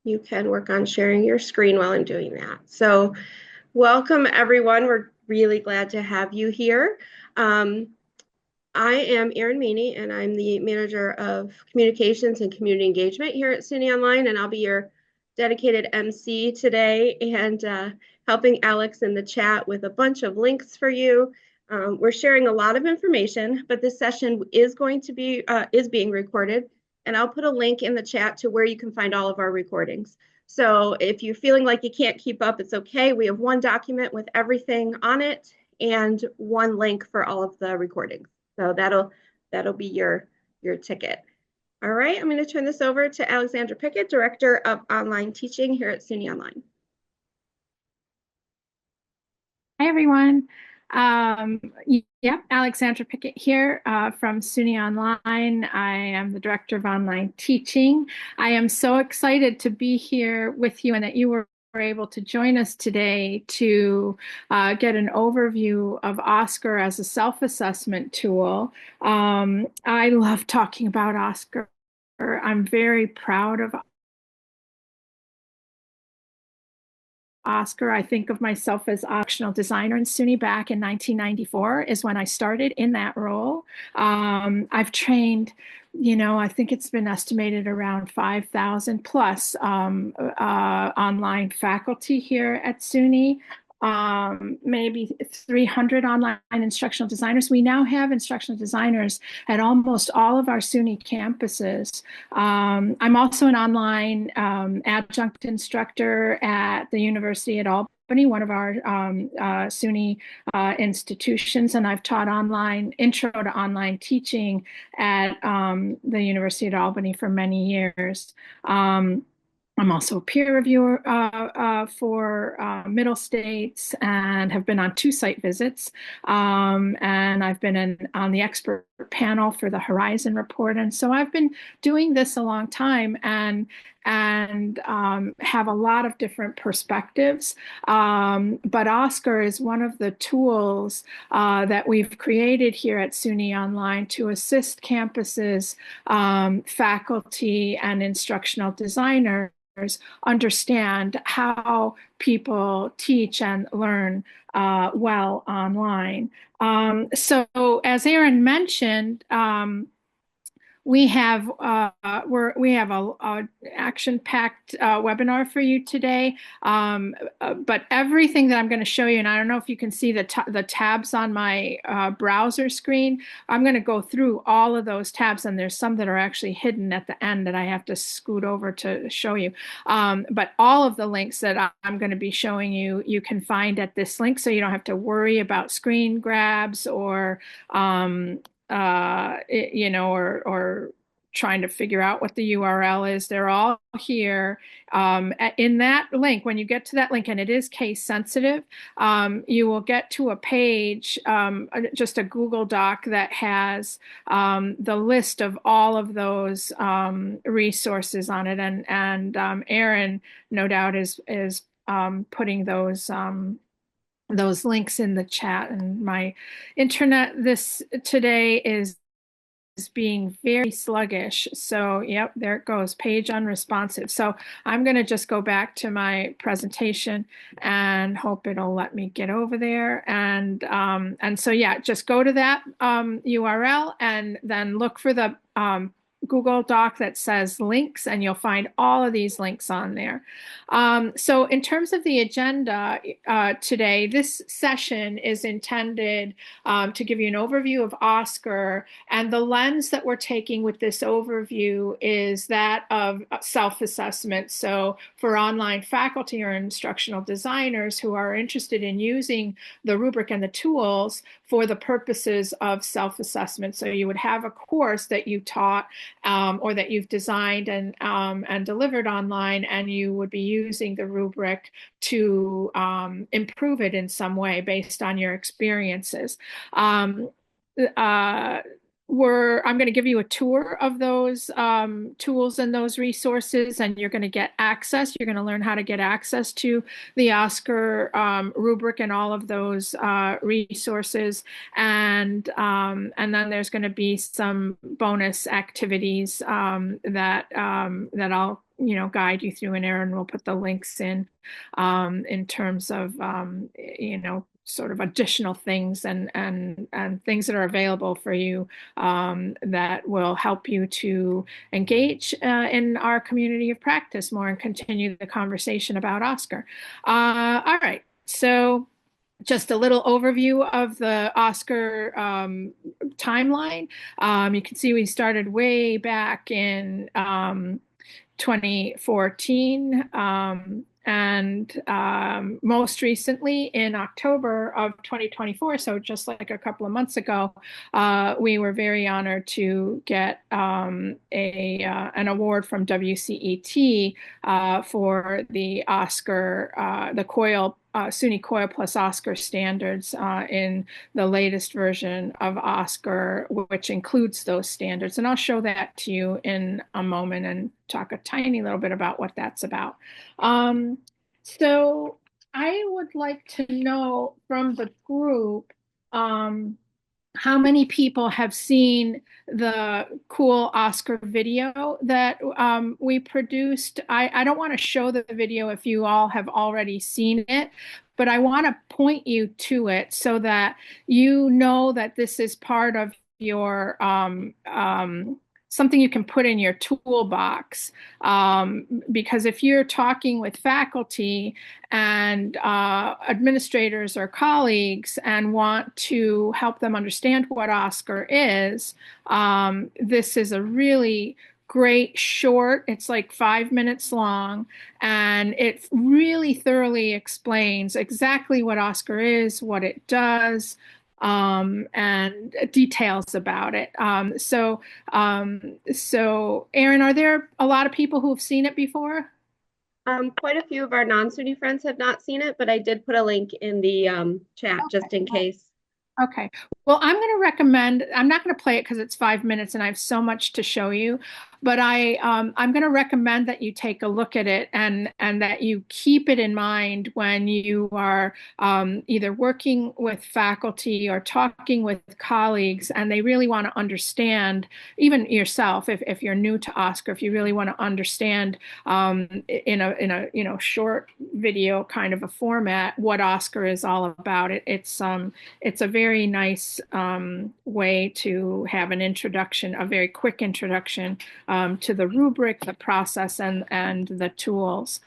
you can work on sharing your screen while I'm doing that. So welcome everyone. We're really glad to have you here. Um, I am Erin Meany, and I'm the manager of communications and community engagement here at SUNY Online, and I'll be your dedicated MC today and helping Alex in the chat with a bunch of links for you. We're sharing a lot of information, but this session is going to be is being recorded, and I'll put a link in the chat to where you can find all of our recordings. So if you're feeling like you can't keep up, it's okay. We have one document with everything on it and one link for all of the recordings. So that'll be your ticket. All right, I'm going to turn this over to Alexandra Pickett, Director of Online Teaching here at SUNY Online. Hi, everyone. Alexandra Pickett here from SUNY Online. I am the Director of Online Teaching. I am so excited to be here with you and that you were able to join us today to get an overview of OSCQR as a self-assessment tool. I love talking about OSCQR. I'm very proud of OSCQR. I think of myself as optional designer in SUNY back in 1994 is when I started in that role. I've trained, I think it's been estimated around 5,000 plus online faculty here at SUNY. Maybe 300 online instructional designers. We now have instructional designers at almost all of our SUNY campuses. I'm also an online adjunct instructor at the University at Albany, one of our SUNY institutions, and I've taught intro to online teaching at the University at Albany for many years. I'm also a peer reviewer for Middle States and have been on 2 site visits. And I've been on the expert panel for the Horizon Report. And so I've been doing this a long time and have a lot of different perspectives. But OSCQR is one of the tools that we've created here at SUNY Online to assist campuses, faculty, and instructional designers understand how people teach and learn well online. So as Erin mentioned, we have a action-packed webinar for you today. But everything that I'm going to show you, and I don't know if you can see the tabs on my browser screen. I'm going to go through all of those tabs, and there's some that are actually hidden at the end that I have to scoot over to show you. But all of the links that I'm going to be showing you, you can find at this link, so you don't have to worry about screen grabs or or trying to figure out what the URL is. They're all here in that link. When you get to that link, and it is case sensitive, you will get to a page, just a Google Doc that has the list of all of those resources on it. And Erin, no doubt, is putting those links in the chat. And my internet today is being very sluggish. So yep, there it goes, page unresponsive. So I'm going to just go back to my presentation and hope it'll let me get over there. And so yeah, just go to that URL and then look for the Google Doc that says links, and you'll find all of these links on there. So in terms of the agenda today, this session is intended to give you an overview of OSCQR, and the lens that we're taking with this overview is that of self-assessment. So for online faculty or instructional designers who are interested in using the rubric and the tools for the purposes of self-assessment. So you would have a course that you taught or that you've designed and delivered online, and you would be using the rubric to improve it in some way based on your experiences. I'm going to give you a tour of those tools and those resources, and you're going to get access. You're going to learn how to get access to the Oscar rubric and all of those resources. And then there's going to be some bonus activities that I'll guide you through, and Erin will put the links in terms of sort of additional things and things that are available for you that will help you to engage in our community of practice more and continue the conversation about Oscar. All right, so just a little overview of the Oscar timeline. You can see we started way back in 2014. And most recently in October of 2024, so just like a couple of months ago, we were very honored to get an award from WCET for the Oscar, the COIL SUNY COIL plus Oscar standards in the latest version of Oscar, which includes those standards. And I'll show that to you in a moment and talk a tiny little bit about what that's about. So I would like to know from the group, how many people have seen the cool Oscar video that we produced? I don't want to show the video if you all have already seen it, but I want to point you to it so that you know that this is part of your something you can put in your toolbox. Because if you're talking with faculty and administrators or colleagues and want to help them understand what Oscar is, this is a really great short. It's like 5 minutes long, and it really thoroughly explains exactly what Oscar is, what it does, and details about it. So Erin, are there a lot of people who have seen it before? Quite a few of our non-SUNY friends have not seen it, but I did put a link in the chat just in case. Okay. Well, I'm going to recommend, I'm not going to play it because it's 5 minutes and I have so much to show you, but I'm going to recommend that you take a look at it and that you keep it in mind when you are either working with faculty or talking with colleagues and they really want to understand, even yourself, if you're new to Oscar, if you really want to understand in a short video kind of a format what Oscar is all about. It's a very nice way to have an introduction, a very quick introduction to the rubric, the process, and the tools.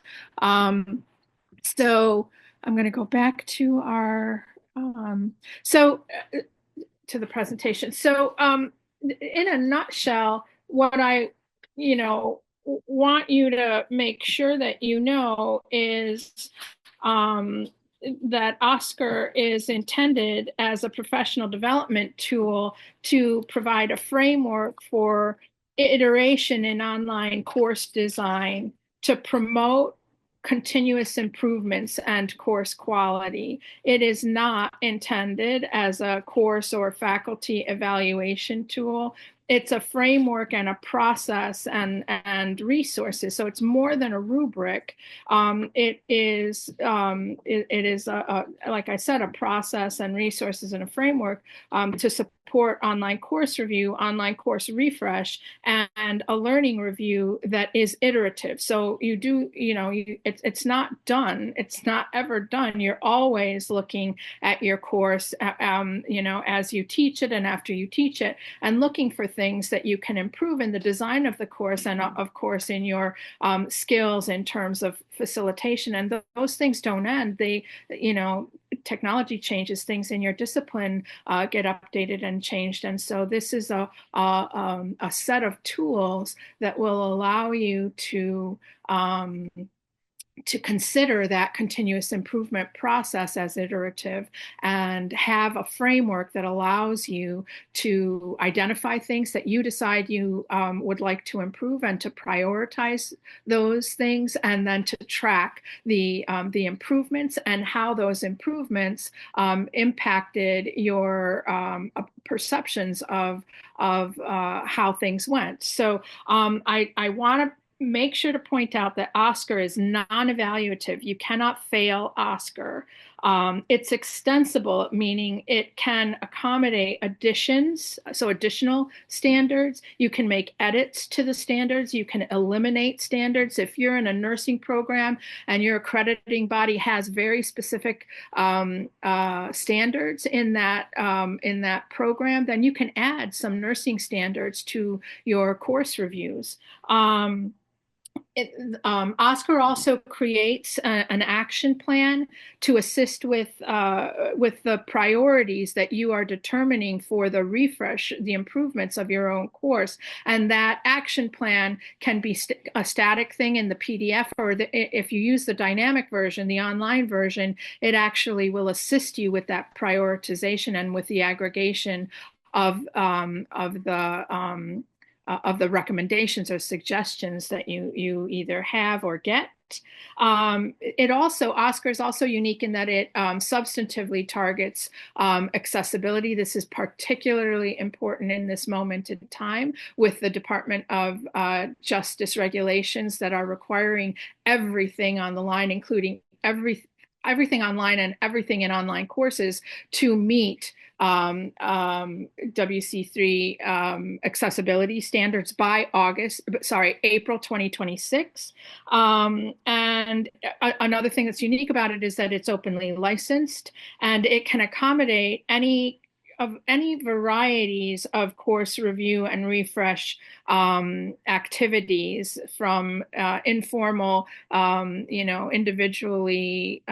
So I'm going to go back to our to the presentation. So in a nutshell, what I want you to make sure that you know is that Oscar is intended as a professional development tool to provide a framework for iteration in online course design to promote continuous improvements and course quality. It is not intended as a course or faculty evaluation tool. It's a framework and a process and resources. So it's more than a rubric. It is like I said, a process and resources and a framework to support online course review, online course refresh, and a learning review that is iterative. So you do, it's not done. It's not ever done. You're always looking at your course, as you teach it and after you teach it, and looking for things that you can improve in the design of the course and of course in your skills in terms of facilitation. And those things don't end. Technology changes, things in your discipline get updated and changed. And so this is a set of tools that will allow you to to consider that continuous improvement process as iterative and have a framework that allows you to identify things that you decide you would like to improve and to prioritize those things, and then to track the improvements and how those improvements impacted your perceptions of how things went. So I want to make sure to point out that OSCQR is non-evaluative. You cannot fail OSCQR. It's extensible, meaning it can accommodate additions, so additional standards. You can make edits to the standards. You can eliminate standards. If you're in a nursing program and your accrediting body has very specific standards in that program, then you can add some nursing standards to your course reviews. OSCQR also creates an action plan to assist with the priorities that you are determining for the refresh, the improvements of your own course. And that action plan can be a static thing in the PDF, or if you use the dynamic version, the online version, it actually will assist you with that prioritization and with the aggregation of the recommendations or suggestions that you either have or get. OSCQR is also unique in that it substantively targets accessibility. This is particularly important in this moment in time with the Department of Justice regulations that are requiring everything on the line, including everything online and everything in online courses, to meet WC3 accessibility standards by April 2026. And another thing that's unique about it is that it's openly licensed, and it can accommodate any varieties of course review and refresh activities, from informal, individually,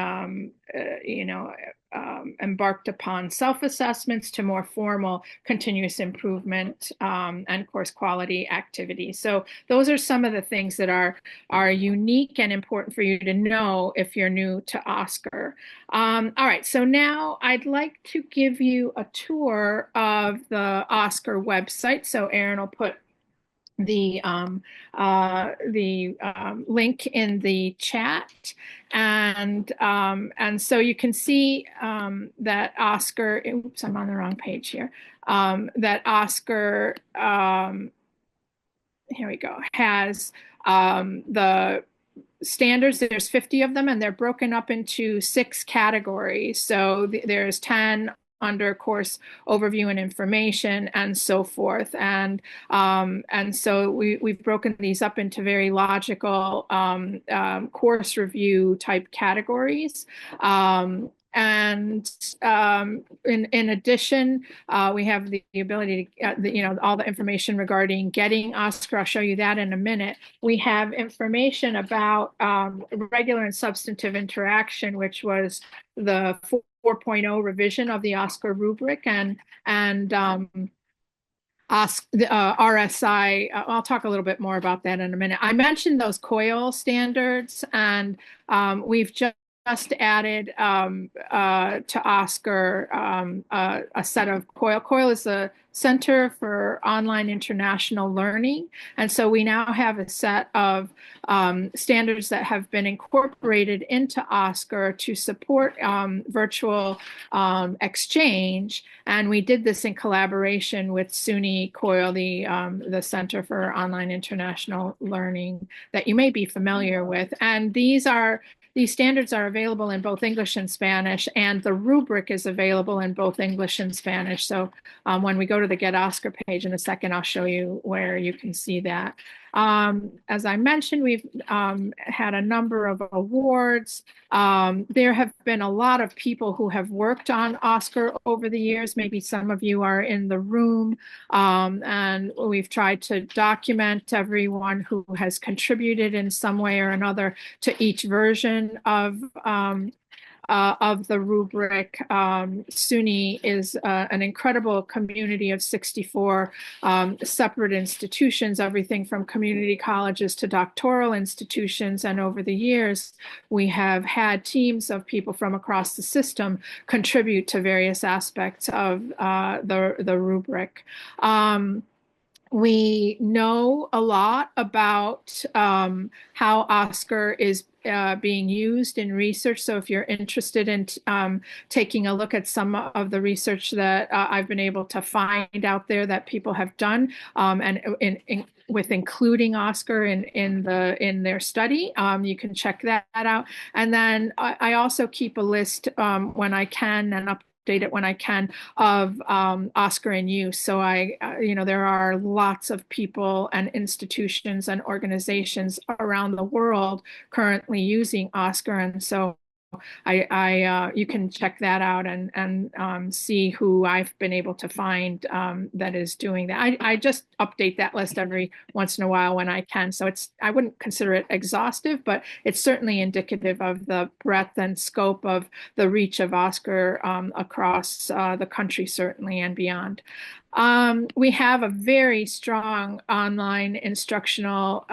embarked upon self-assessments to more formal continuous improvement and course quality activities. So those are some of the things that are unique and important for you to know if you're new to OSCQR. All right, so now I'd like to give you a tour of the OSCQR website. So Erin will put the link in the chat, and so you can see that OSCQR. Oops, I'm on the wrong page here. That OSCQR, here we go, has the standards. There's 50 of them, and they're broken up into 6 categories. So there's 10 under course overview and information, and so forth. And so we've broken these up into very logical course review type categories. And in addition, we have the ability to, all the information regarding getting OSCQR. I'll show you that in a minute. We have information about regular and substantive interaction, which was the 4.0 revision of the OSCQR rubric, and RSI. I'll talk a little bit more about that in a minute. I mentioned those COIL standards, and we've just added to OSCQR a set of COIL. COIL is the Center for Online International Learning. And so we now have a set of standards that have been incorporated into OSCQR to support virtual exchange. And we did this in collaboration with SUNY COIL, the Center for Online International Learning, that you may be familiar with. And these standards are available in both English and Spanish, and the rubric is available in both English and Spanish. So when we go to the Get OSCQR page in a second, I'll show you where you can see that. As I mentioned, we've had a number of awards. There have been a lot of people who have worked on OSCQR over the years. Maybe some of you are in the room, and we've tried to document everyone who has contributed in some way or another to each version of of the rubric. SUNY is an incredible community of 64 separate institutions, everything from community colleges to doctoral institutions. And over the years, we have had teams of people from across the system contribute to various aspects of the rubric. We know a lot about how OSCQR is being used in research. So if you're interested in taking a look at some of the research that I've been able to find out there that people have done, and with including OSCQR in their study, you can check that out. And then I also keep a list when I can and update it when I can of OSCQR in use. So there are lots of people and institutions and organizations around the world currently using OSCQR, and so you can check that out and see who I've been able to find that is doing that. I just update that list every once in a while when I can. So I wouldn't consider it exhaustive, but it's certainly indicative of the breadth and scope of the reach of OSCQR across the country, certainly, and beyond. We have a very strong online instructional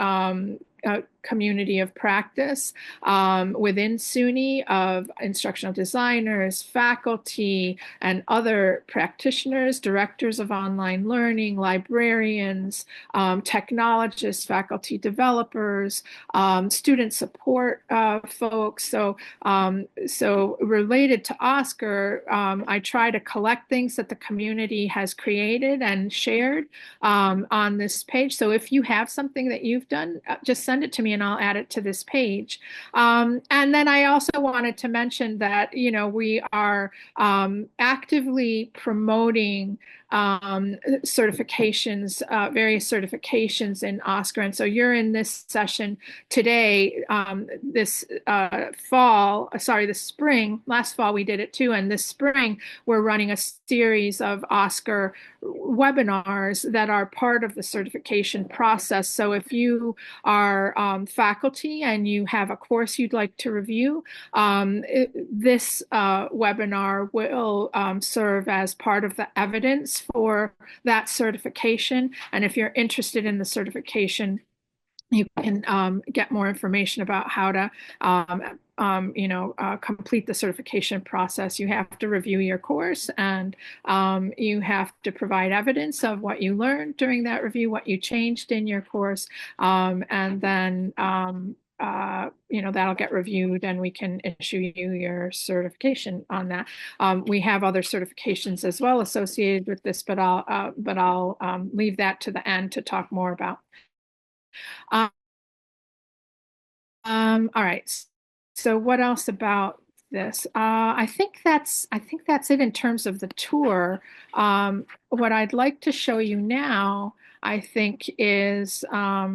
community of practice within SUNY of instructional designers, faculty, and other practitioners, directors of online learning, librarians, technologists, faculty developers, student support folks. So related to OSCQR, I try to collect things that the community has created and shared on this page. So if you have something that you've done, just send it to me and I'll add it to this page. And then I also wanted to mention that, we are actively promoting certifications, various certifications in OSCQR. And so you're in this session today, this spring. Last fall we did it too. And this spring we're running a series of OSCQR webinars that are part of the certification process. So if you are faculty and you have a course you'd like to review, this webinar will serve as part of the evidence for that certification. And if you're interested in the certification, you can get more information about how to complete the certification process. You have to review your course, and you have to provide evidence of what you learned during that review, what you changed in your course, and then that'll get reviewed and we can issue you your certification on that. We have other certifications as well associated with this, but I'll leave that to the end to talk more about. All right. So what else about this? I think that's it in terms of the tour. What I'd like to show you now, I think, is how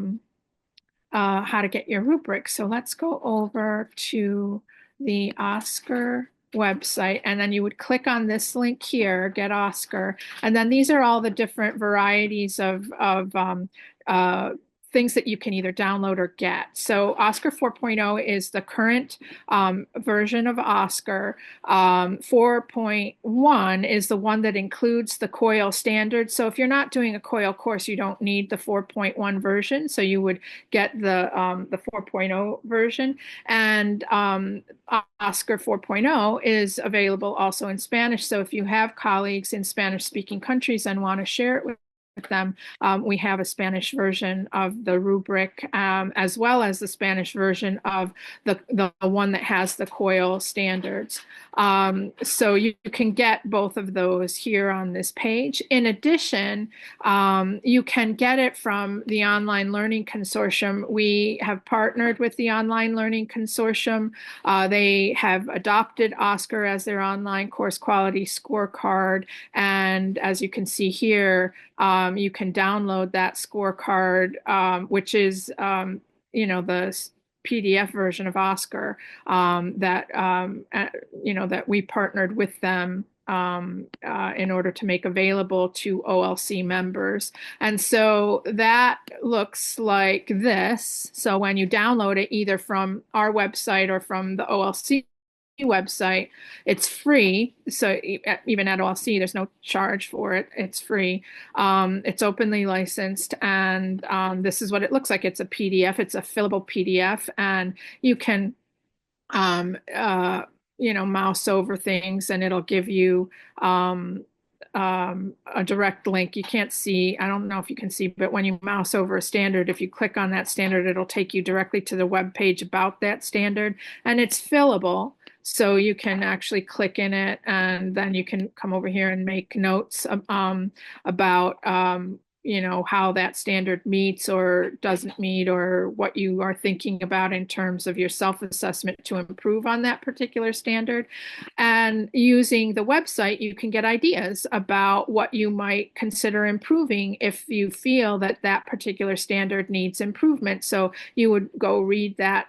to get your rubric. So let's go over to the OSCQR website, and then you would click on this link here, Get OSCQR, and then these are all the different varieties of things that you can either download or get. So OSCQR 4.0 is the current version of OSCQR. 4.1 is the one that includes the COIL standards. So if you're not doing a COIL course, you don't need the 4.1 version. So you would get the 4.0 version. And OSCQR 4.0 is available also in Spanish. So if you have colleagues in Spanish-speaking countries and want to share it with them, we have a Spanish version of the rubric, as well as the Spanish version of the one that has the COIL standards. So you can get both of those here on this page. In addition, you can get it from the Online Learning Consortium. We have partnered with the Online Learning Consortium. They have adopted OSCQR as their online course quality scorecard. And as you can see here, you can download that scorecard, which is, the PDF version of OSCQR that we partnered with them in order to make available to OLC members. And so that looks like this. So when you download it, either from our website or from the OLC website. It's free. So even at OLC, there's no charge for it. It's free. It's openly licensed, and this is what it looks like. It's a PDF. It's a fillable PDF, and you can um, uh, mouse over things, and it'll give you a direct link. You can't see, I don't know if you can see, but when you mouse over a standard, if you click on that standard, it'll take you directly to the web page about that standard, and it's fillable. So you can actually click in it, and then you can come over here and make notes about how that standard meets or doesn't meet, or what you are thinking about in terms of your self-assessment to improve on that particular standard. And using the website, you can get ideas about what you might consider improving if you feel that that particular standard needs improvement. So you would go read that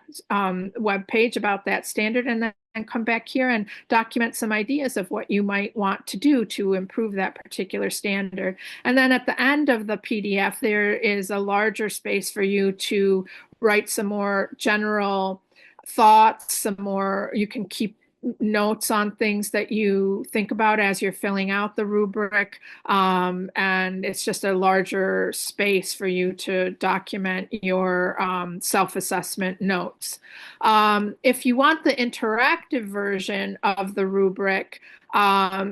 web page about that standard, and then come back here and document some ideas of what you might want to do to improve that particular standard. And then at the end of the PDF, there is a larger space for you to write some more general thoughts, some more, you can keep notes on things that you think about as you're filling out the rubric. And it's just a larger space for you to document your self-assessment notes. If you want the interactive version of the rubric,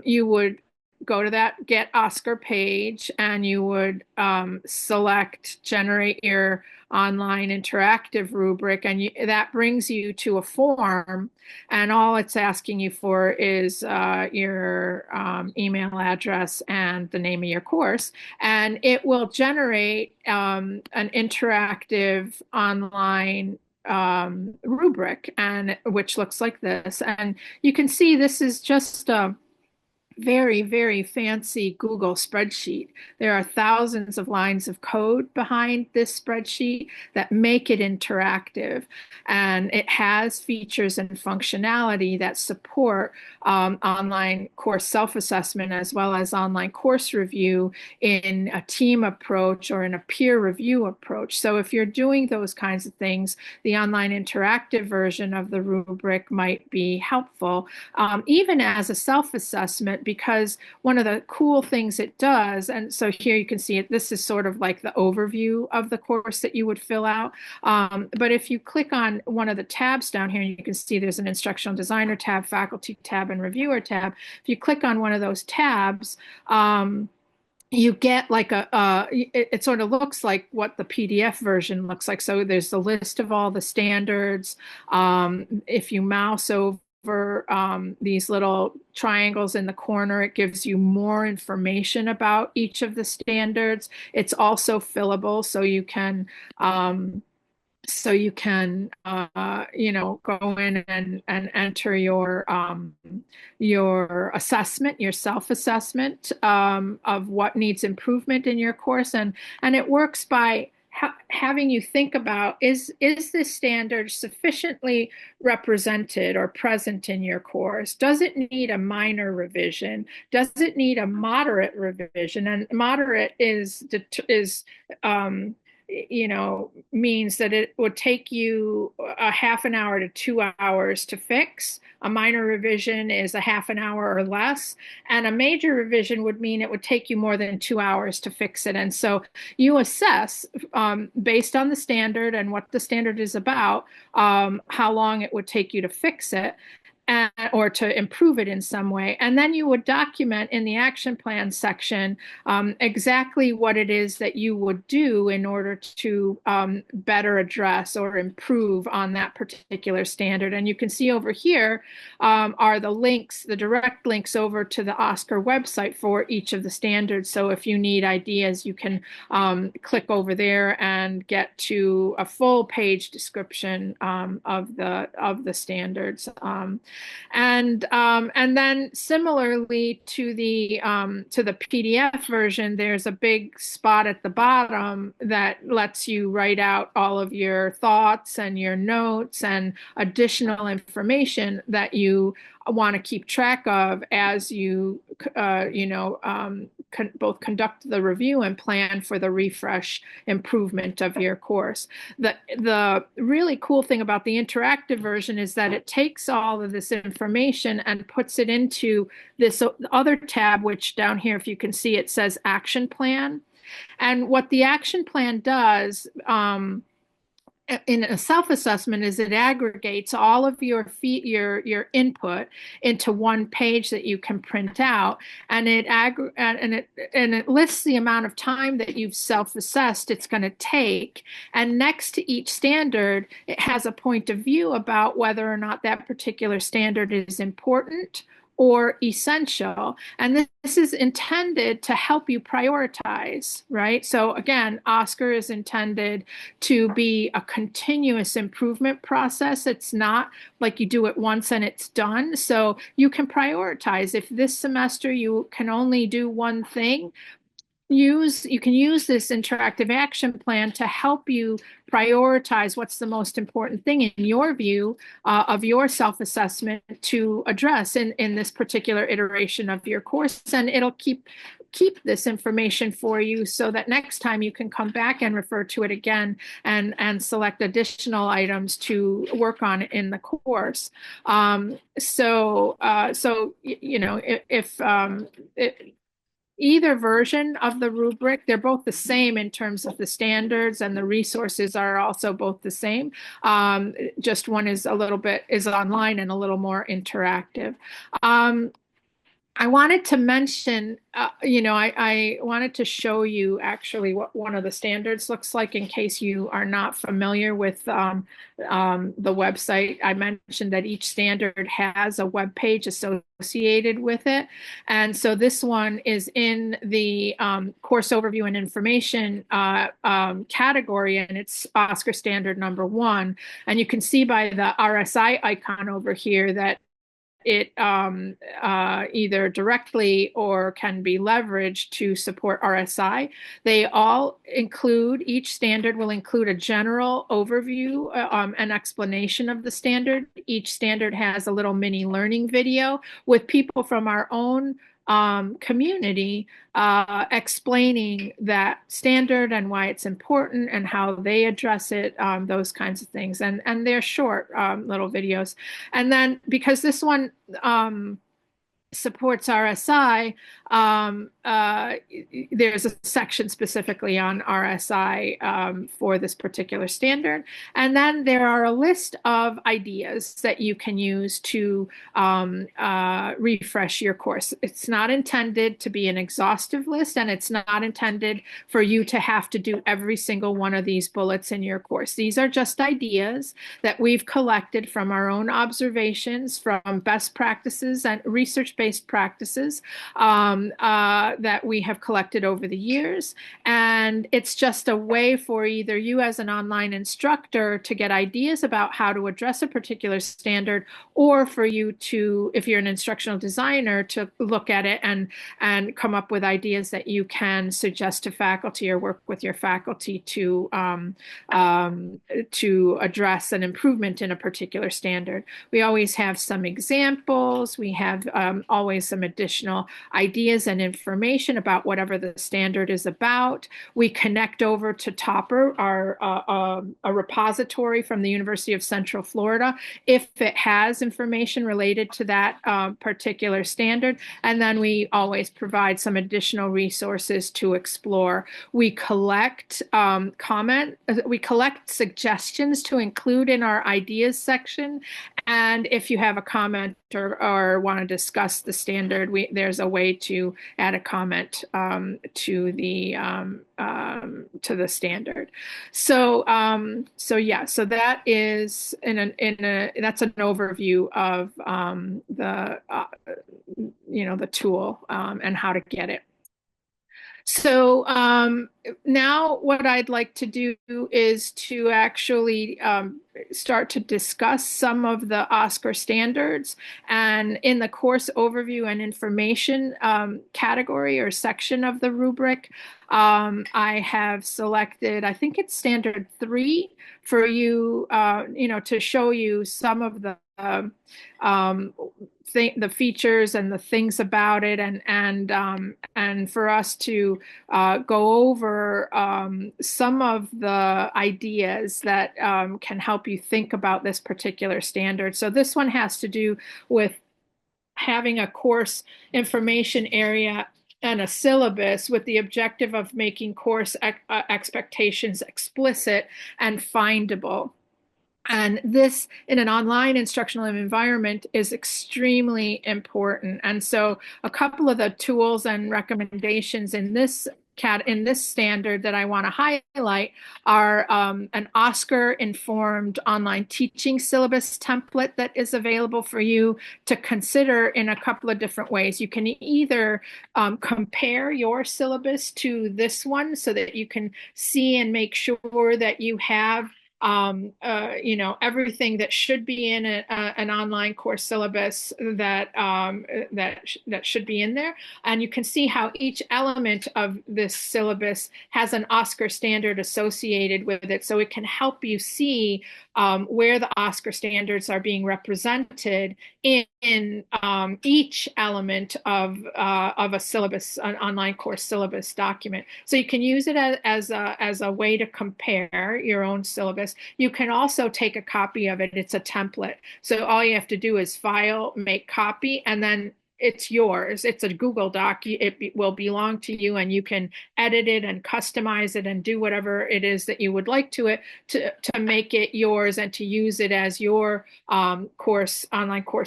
you would go to that Get Oscar page, and you would select Generate Your Online Interactive Rubric, and that brings you to a form, and all it's asking you for is your email address and the name of your course, and it will generate an interactive online rubric, and which looks like this. And you can see this is just a very, very fancy Google spreadsheet. There are thousands of lines of code behind this spreadsheet that make it interactive. And it has features and functionality that support online course self-assessment, as well as online course review in a team approach or in a peer review approach. So if you're doing those kinds of things, the online interactive version of the rubric might be helpful, even as a self-assessment, because one of the cool things it does, and so here you can see it, this is sort of like the overview of the course that you would fill out. But if you click on one of the tabs down here, you can see there's an instructional designer tab, faculty tab, and reviewer tab. If you click on one of those tabs, you get like it sort of looks like what the PDF version looks like. So there's the list of all the standards. If you mouse over these little triangles in the corner, it gives you more information about each of the standards. It's also fillable, so you can go in and enter your assessment, your self-assessment of what needs improvement in your course, and it works by having you think about, is this standard sufficiently represented or present in your course? Does it need a minor revision? Does it need a moderate revision? And moderate means that it would take you a half an hour to 2 hours to fix. A minor revision is a half an hour or less. And a major revision would mean it would take you more than 2 hours to fix it. And so you assess based on the standard and what the standard is about, how long it would take you to fix it, or to improve it in some way. And then you would document in the action plan section exactly what it is that you would do in order to better address or improve on that particular standard. And you can see over here are the links, the direct links over to the OSCQR website for each of the standards. So if you need ideas, you can click over there and get to a full page description of the standards. And then similarly to the PDF version, there's a big spot at the bottom that lets you write out all of your thoughts and your notes and additional information that you want to keep track of as you both conduct the review and plan for the refresh improvement of your course. The really cool thing about the interactive version is that it takes all of this information and puts it into this other tab, which down here, if you can see, it says action plan. And what the action plan does, in a self-assessment, is it aggregates all of your input into one page that you can print out, and it lists the amount of time that you've self-assessed it's going to take, and next to each standard it has a point of view about whether or not that particular standard is important or essential. And this is intended to help you prioritize, right? So again, OSCQR is intended to be a continuous improvement process. It's not like you do it once and it's done. So you can prioritize. If this semester you can only do one thing, you can use this interactive action plan to help you prioritize what's the most important thing in your view of your self-assessment to address in this particular iteration of your course. And it'll keep this information for you so that next time you can come back and refer to it again and select additional items to work on in the course. Either version of the rubric, they're both the same in terms of the standards, and the resources are also both the same. Just one is is online and a little more interactive. I wanted to mention, I wanted to show you actually what one of the standards looks like in case you are not familiar with the website. I mentioned that each standard has a web page associated with it. And so this one is in the course overview and information category, and it's OSCQR standard number 1. And you can see by the RSI icon over here that it either directly or can be leveraged to support RSI. They all include, each standard will include a general overview, an explanation of the standard. Each standard has a little mini learning video with people from our own community explaining that standard and why it's important and how they address it, those kinds of things. And they're short little videos. And then because this one supports RSI, there's a section specifically on RSI for this particular standard. And then there are a list of ideas that you can use to refresh your course. It's not intended to be an exhaustive list, and it's not intended for you to have to do every single one of these bullets in your course. These are just ideas that we've collected from our own observations, from best practices and research-based practices that we have collected over the years. And it's just a way for either you as an online instructor to get ideas about how to address a particular standard, or for you to, if you're an instructional designer, to look at it and come up with ideas that you can suggest to faculty or work with your faculty to address an improvement in a particular standard. We always have some examples. We have always some additional ideas and information about whatever the standard is about. We connect over to Topper, a repository from the University of Central Florida, if it has information related to that particular standard. And then we always provide some additional resources to explore. We collect we collect suggestions to include in our ideas section. And if you have a comment or want to discuss the standard, there's a way to add a comment to the standard. So that is that's an overview of the tool and how to get it. So now what I'd like to do is to actually start to discuss some of the OSCQR standards. And in the course overview and information category or section of the rubric, I have selected, I think it's standard 3 for you, to show you some of the the features and the things about it, and for us to go over some of the ideas that can help you think about this particular standard. So this one has to do with having a course information area and a syllabus with the objective of making course expectations explicit and findable. And this, in an online instructional environment, is extremely important. And so a couple of the tools and recommendations in this standard that I want to highlight are an OSCQR-informed online teaching syllabus template that is available for you to consider in a couple of different ways. You can either compare your syllabus to this one so that you can see and make sure that you have everything that should be in an online course syllabus that should be in there, and you can see how each element of this syllabus has an OSCQR standard associated with it, so it can help you see where the OSCQR standards are being represented in each element of a syllabus, an online course syllabus document. So you can use it as a way to compare your own syllabus. You can also take a copy of it. It's a template. So all you have to do is file, make copy, and then it's yours. It's a Google Doc. It will belong to you, and you can edit it and customize it and do whatever it is that you would like to it to make it yours and to use it as your online course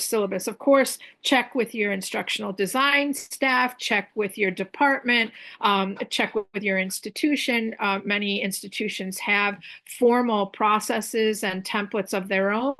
syllabus. Of course, check with your instructional design staff, check with your department, check with your institution. Many institutions have formal processes and templates of their own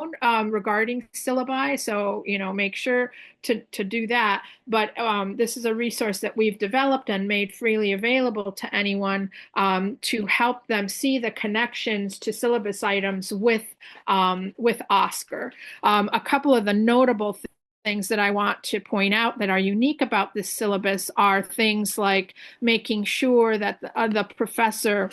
regarding syllabi. So, make sure to do that. But this is a resource that we've developed and made freely available to anyone to help them see the connections to syllabus items with OSCQR. A couple of the notable things that I want to point out that are unique about this syllabus are things like making sure that the professor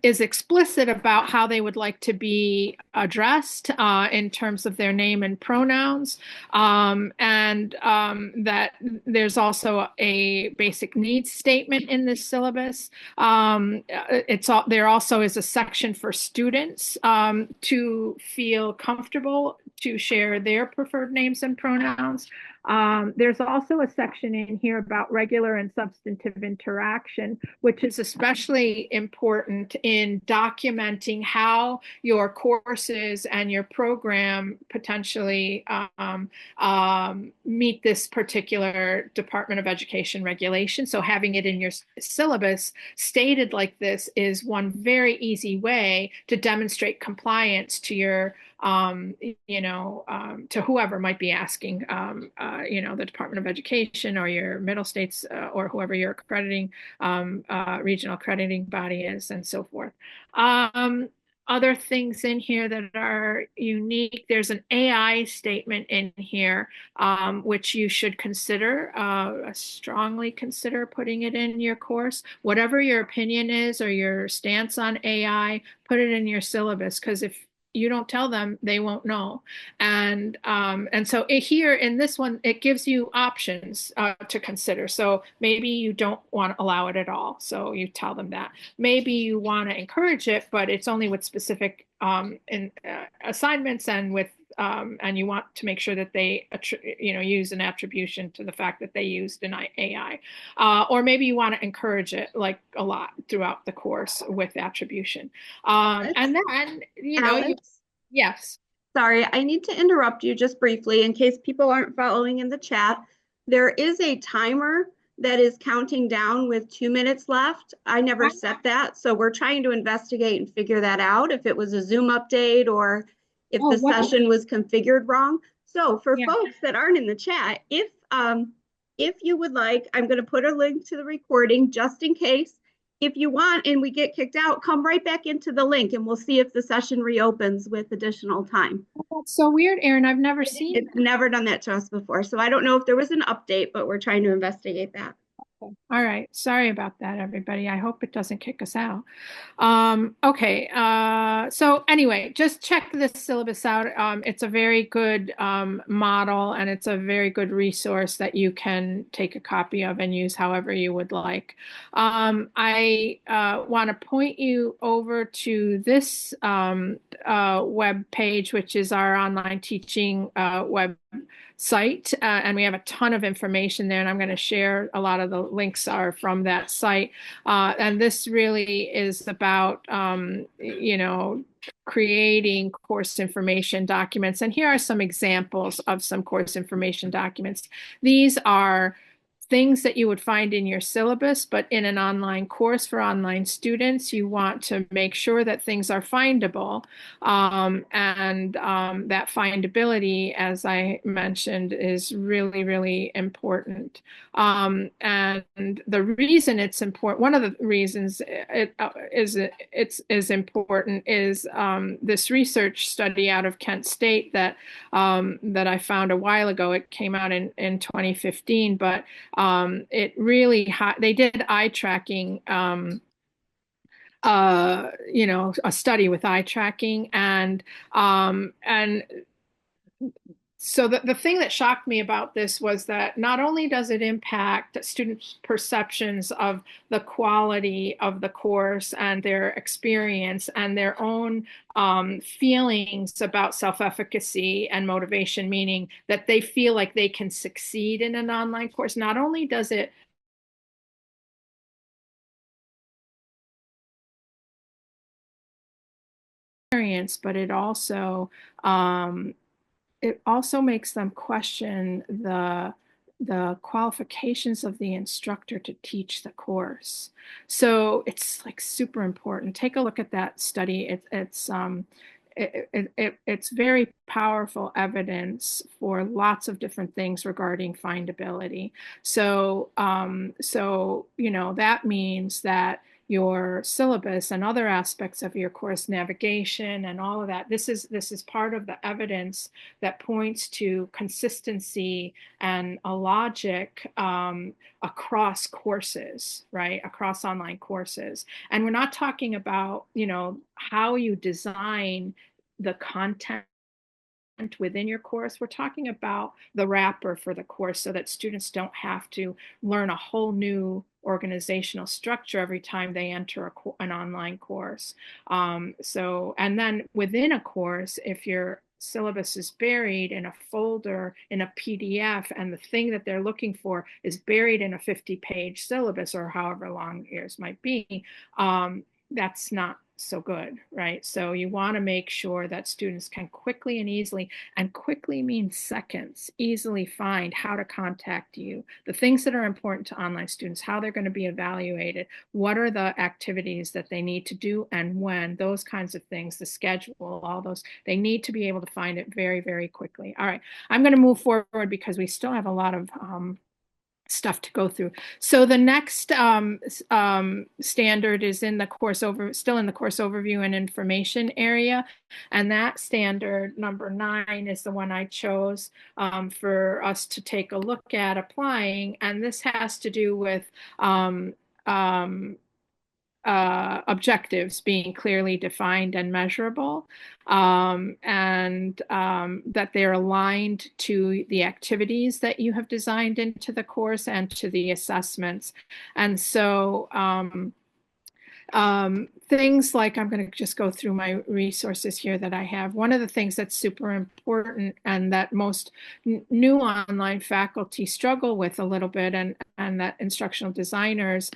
is explicit about how they would like to be addressed in terms of their name and pronouns, and that there's also a basic needs statement in this syllabus. There also is a section for students to feel comfortable to share their preferred names and pronouns. There's also a section in here about regular and substantive interaction, which is especially important in documenting how your courses and your program potentially meet this particular Department of Education regulation. So having it in your syllabus stated like this is one very easy way to demonstrate compliance to your to whoever might be asking, the Department of Education or your middle states or whoever your accrediting, regional accrediting body is, and so forth. Other things in here that are unique, there's an AI statement in here, which you should consider, strongly consider putting it in your course. Whatever your opinion is or your stance on AI, put it in your syllabus, because if you don't tell them, they won't know. And so here in this one, it gives you options to consider. So maybe you don't want to allow it at all. So you tell them that. Maybe you want to encourage it, but it's only with specific assignments and with and you want to make sure that they use an attribution to the fact that they used an AI. Or maybe you want to encourage it like a lot throughout the course with attribution. And then, Alex, yes. sorry, I need to interrupt you just briefly in case people aren't following in the chat. There is a timer that is counting down with 2 minutes left. I never set that, so we're trying to investigate and figure that out, if it was a Zoom update or if the session was configured wrong. So for folks that aren't in the chat, if you would like, I'm going to put a link to the recording just in case. if you want and we get kicked out, come right back into the link and we'll see if the session reopens with additional time. That's so weird, Erin. I've never seen It's never done that to us before. So I don't know if there was an update, but we're trying to investigate that. that. All right. Sorry about that, everybody. I hope it doesn't kick us out. Okay. So anyway, just check this syllabus out. It's a very good model, and it's a very good resource that you can take a copy of and use however you would like. I want to point you over to this web page, which is our online teaching web site, and we have a ton of information there, and I'm going to share a lot of the links are from that site. And this really is about, creating course information documents. And here are some examples of some course information documents. These are things that you would find in your syllabus, but in an online course for online students, you want to make sure that things are findable. And that findability, as I mentioned, is really, really important. And the reason it's important, one of the reasons it's important is this research study out of Kent State that I found a while ago. It came out in 2015, but it really they did eye tracking, a study with eye tracking, and so the thing that shocked me about this was that not only does it impact students' perceptions of the quality of the course and their experience and their own feelings about self-efficacy and motivation, meaning that they feel like they can succeed in an online course. Not only does it experience, but it also makes them question the qualifications of the instructor to teach the course. So it's like super important. Take a look at that study. It's very powerful evidence for lots of different things regarding findability. So that means that your syllabus and other aspects of your course navigation and all of that, this is part of the evidence that points to consistency and a logic across courses, right? Across online courses. And we're not talking about, how you design the content within your course. We're talking about the wrapper for the course so that students don't have to learn a whole new organizational structure every time they enter an online course. And then within a course, if your syllabus is buried in a folder in a PDF, and the thing that they're looking for is buried in a 50-page syllabus or however long yours might be, that's not so good, right? So you want to make sure that students can quickly and easily, and quickly means seconds, easily find how to contact you, the things that are important to online students, how they're going to be evaluated, what are the activities that they need to do and when, those kinds of things, the schedule, all those, they need to be able to find it very, very quickly. All right, I'm going to move forward because we still have a lot of stuff to go through. So the next standard is still in the course overview and information area. And that standard, number 9, is the one I chose for us to take a look at applying. And this has to do with objectives being clearly defined and measurable, and that they're aligned to the activities that you have designed into the course and to the assessments. And so things like, I'm going to just go through my resources here that I have. One of the things that's super important and that most new online faculty struggle with a little bit, and that instructional designers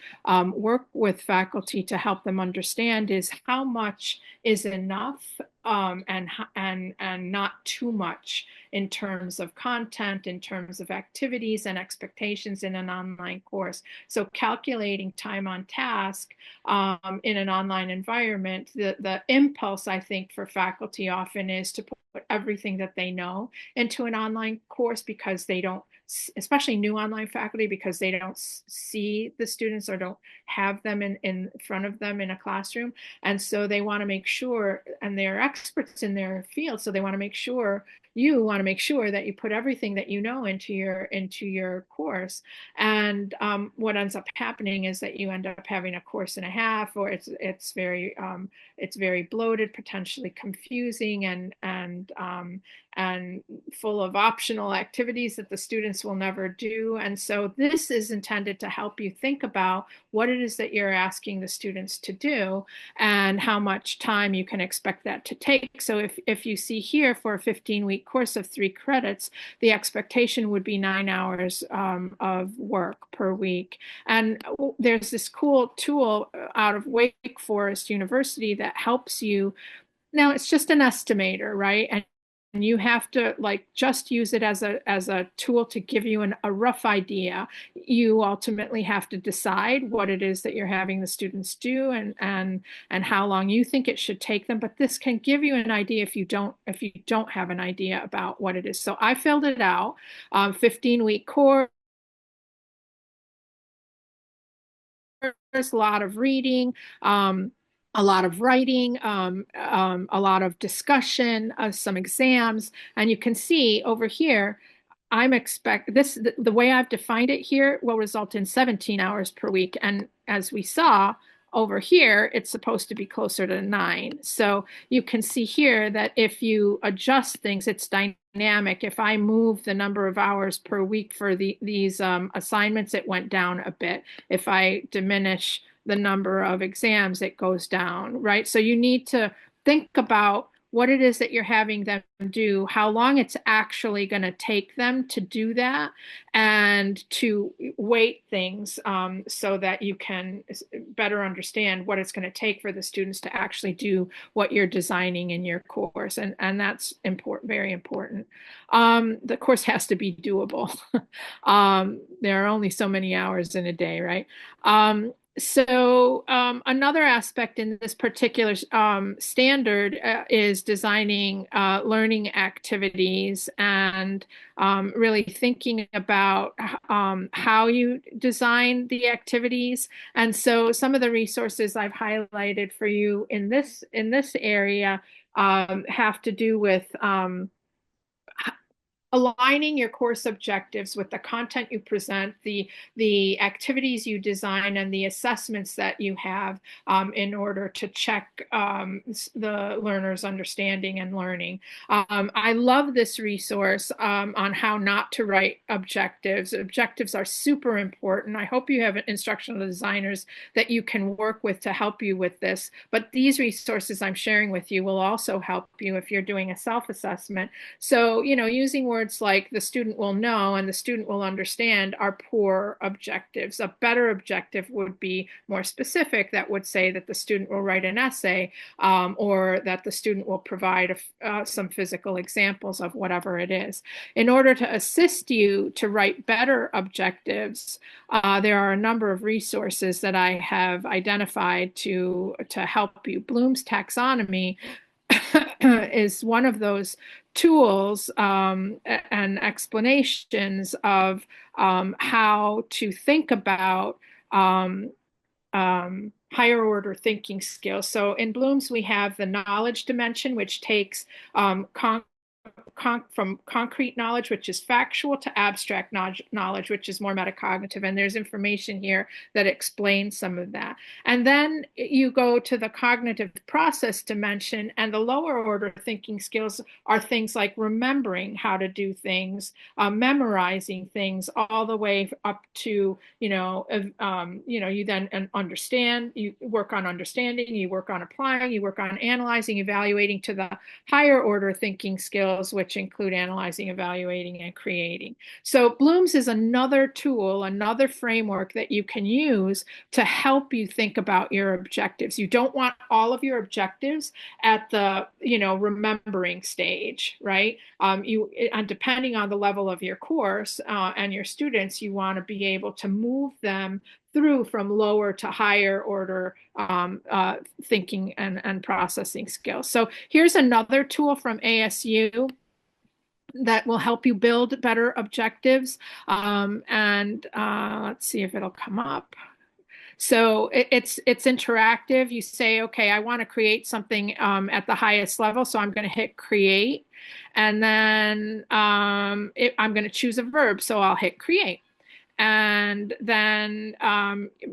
work with faculty to help them understand, is how much is enough and not too much in terms of content, in terms of activities and expectations in an online course. So calculating time on task in an online environment, the impulse, I think, for faculty often is to put everything that they know into an online course because they don't especially new online faculty, because they don't see the students or don't have them in front of them in a classroom. And so they want to make sure, and they're experts in their field, so they want to make sure, you want to make sure that you put everything that you know into your course. And what ends up happening is that you end up having a course and a half, or it's very bloated, potentially confusing, and full of optional activities that the students will never do. And so this is intended to help you think about what it is that you're asking the students to do and how much time you can expect that to take. So if you see here, for a 15-week course of 3 credits, the expectation would be 9 hours of work per week. And there's this cool tool out of Wake Forest University that helps you. Now, it's just an estimator, right? And you have to like just use it as a tool to give you a rough idea. You ultimately have to decide what it is that you're having the students do, and how long you think it should take them. But this can give you an idea if you don't have an idea about what it is. So I filled it out, 15-week course, a lot of reading, a lot of writing, a lot of discussion, some exams. And you can see over here, the way I've defined it here will result in 17 hours per week. And as we saw over here, it's supposed to be closer to 9. So you can see here that if you adjust things, it's dynamic. If I move the number of hours per week for these assignments, it went down a bit. If I diminish the number of exams, it goes down, right? So you need to think about what it is that you're having them do, how long it's actually going to take them to do that, and to weight things so that you can better understand what it's going to take for the students to actually do what you're designing in your course. And that's important, very important. The course has to be doable. There are only so many hours in a day, right? So another aspect in this particular standard is designing learning activities, and really thinking about how you design the activities. And so some of the resources I've highlighted for you in this area have to do with aligning your course objectives with the content you present, the activities you design, and the assessments that you have in order to check the learner's understanding and learning. I love this resource on how not to write objectives. Objectives are super important. I hope you have instructional designers that you can work with to help you with this. But these resources I'm sharing with you will also help you if you're doing a self-assessment. So, using words like the student will know and the student will understand are poor objectives. A better objective would be more specific, that would say that the student will write an essay, or that the student will provide some physical examples of whatever it is. In order to assist you to write better objectives, there are a number of resources that I have identified to help you. Bloom's taxonomy is one of those tools and explanations of how to think about higher order thinking skills. So in Bloom's, we have the knowledge dimension, which takes from concrete knowledge, which is factual, to abstract knowledge, which is more metacognitive. And there's information here that explains some of that. And then you go to the cognitive process dimension, and the lower order thinking skills are things like remembering how to do things, memorizing things, all the way up to, you then understand, you work on understanding, you work on applying, you work on analyzing, evaluating, to the higher order thinking skills, which include analyzing, evaluating, and creating. So Bloom's is another tool, another framework that you can use to help you think about your objectives. You don't want all of your objectives at the, remembering stage, right? And depending on the level of your course and your students, you want to be able to move them through from lower to higher order thinking and processing skills. So here's another tool from ASU that will help you build better objectives. And let's see if it'll come up. So it's interactive. You say, okay, I want to create something at the highest level, so I'm going to hit create, and then I'm going to choose a verb, so I'll hit create. And then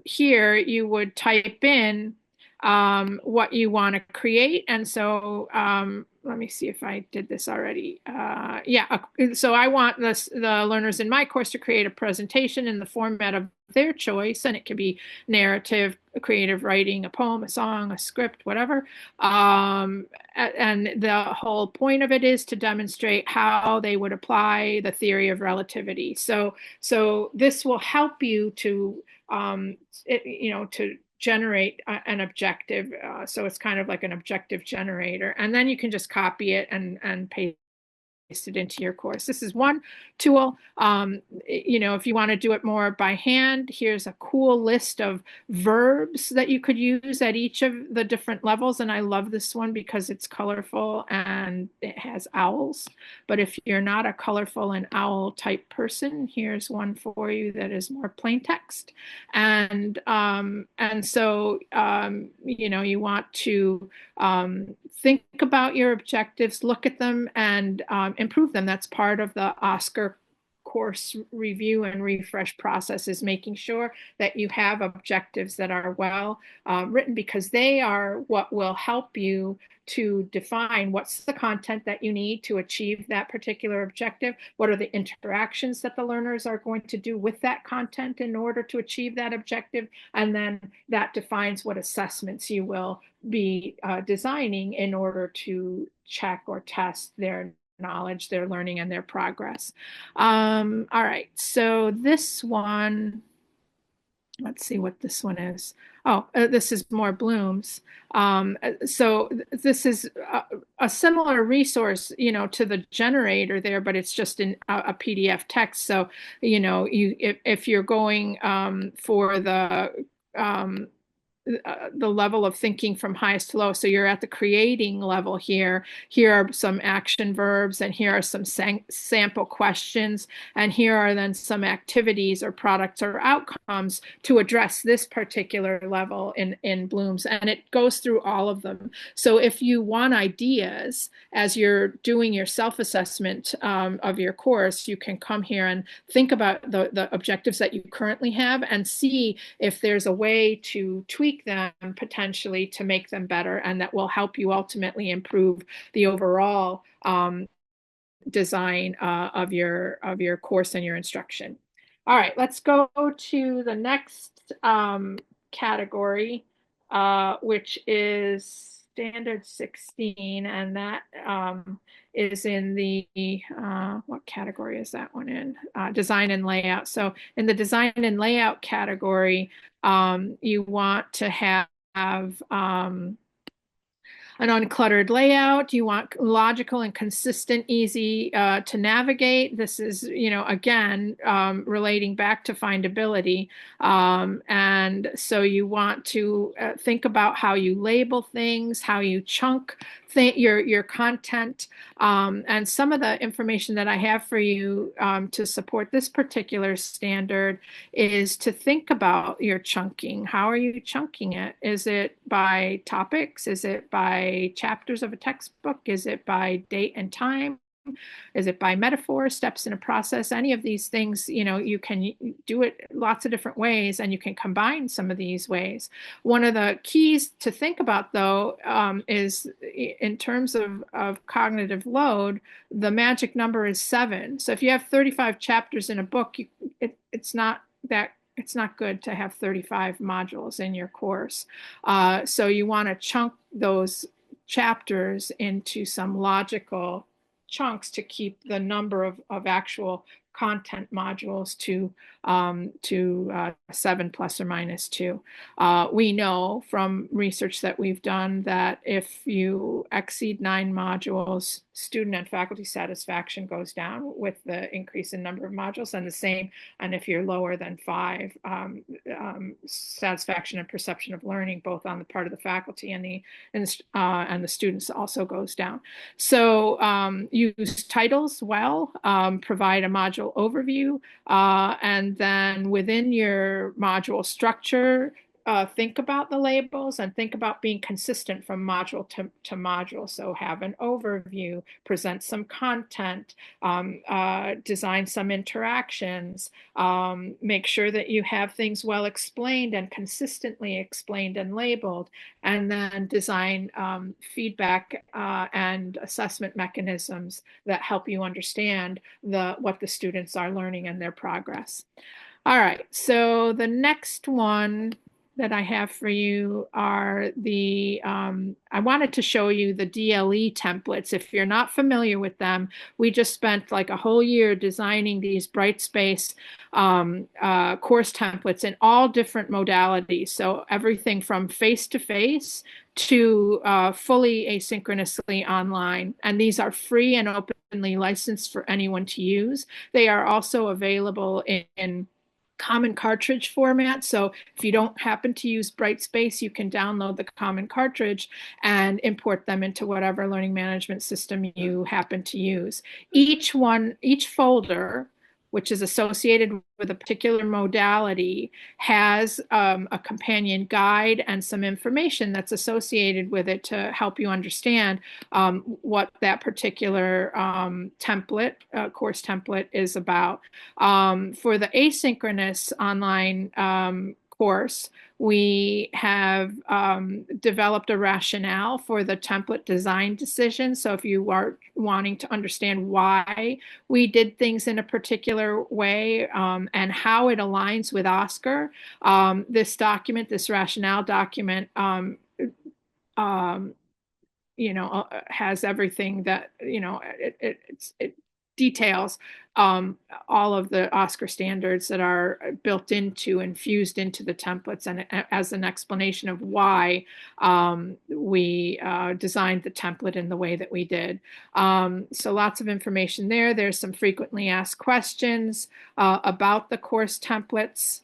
here you would type in what you want to create. And so let me see if I did this already. Yeah, so I want the learners in my course to create a presentation in the format of their choice, and it could be narrative, creative writing, a poem, a song, a script, whatever. And the whole point of it is to demonstrate how they would apply the theory of relativity. So this will help you to, to generate an objective. So it's kind of like an objective generator. And then you can just copy it and paste it into your course. This is one tool. If you want to do it more by hand, here's a cool list of verbs that you could use at each of the different levels. And I love this one because it's colorful and it has owls. But if you're not a colorful and owl type person, here's one for you that is more plain text. And so you want to think about your objectives, look at them, and improve them. That's part of the OSCQR course review and refresh process, is making sure that you have objectives that are well written, because they are what will help you to define what's the content that you need to achieve that particular objective, what are the interactions that the learners are going to do with that content in order to achieve that objective, and then that defines what assessments you will be designing in order to check or test their knowledge, their learning, and their progress. All right, so this one, let's see what this one is. Oh, this is more Bloom's. So this is a similar resource, to the generator there, but it's just in a PDF text. So, if you're going for the level of thinking from highest to low. So you're at the creating level here. Here are some action verbs, and here are some sample questions, and here are then some activities or products or outcomes to address this particular level in Bloom's. And it goes through all of them. So if you want ideas as you're doing your self-assessment of your course, you can come here and think about the objectives that you currently have and see if there's a way to tweak them potentially to make them better, and that will help you ultimately improve the overall design of your course and your instruction. All right, let's go to the next category, which is standard 16, and that is in the, what category is that one in? Design and layout. So in the design and layout category, you want to have an uncluttered layout. You want logical and consistent, easy to navigate. This is, again, relating back to findability. And so you want to think about how you label things, how you chunk your content. And some of the information that I have for you to support this particular standard is to think about your chunking. How are you chunking it? Is it by topics? Is it by chapters of a textbook? Is it by date and time? Is it by metaphor, steps in a process? Any of these things, you can do it lots of different ways, and you can combine some of these ways. One of the keys to think about, though, is in terms of cognitive load, the magic number is 7. So if you have 35 chapters in a book, it's not good to have 35 modules in your course. So you want to chunk those chapters into some logical chunks to keep the number of actual content modules to 7 plus or minus 2. We know from research that we've done that if you exceed 9 modules, student and faculty satisfaction goes down with the increase in number of modules, and the same, and if you're lower than 5, satisfaction and perception of learning, both on the part of the faculty and the students, also goes down. So use titles well, provide a module overview, and then within your module structure, think about the labels and think about being consistent from module to module. So have an overview, present some content, design some interactions, make sure that you have things well explained and consistently explained and labeled, and then design feedback and assessment mechanisms that help you understand what the students are learning and their progress. All right, so the next one that I have for you are I wanted to show you the DLE templates. If you're not familiar with them, we just spent like a whole year designing these Brightspace course templates in all different modalities. So everything from face-to-face to fully asynchronously online. And these are free and openly licensed for anyone to use. They are also available in common cartridge format. So if you don't happen to use Brightspace, you can download the common cartridge and import them into whatever learning management system you happen to use. Each folder, which is associated with a particular modality, has a companion guide and some information that's associated with it to help you understand what that particular course template is about. For the asynchronous online course, we have developed a rationale for the template design decision. So if you are wanting to understand why we did things in a particular way and how it aligns with OSCQR, this rationale document, has everything that, it details all of the OSCQR standards that are infused into the templates, and as an explanation of why we designed the template in the way that we did. So lots of information there. There's some frequently asked questions about the course templates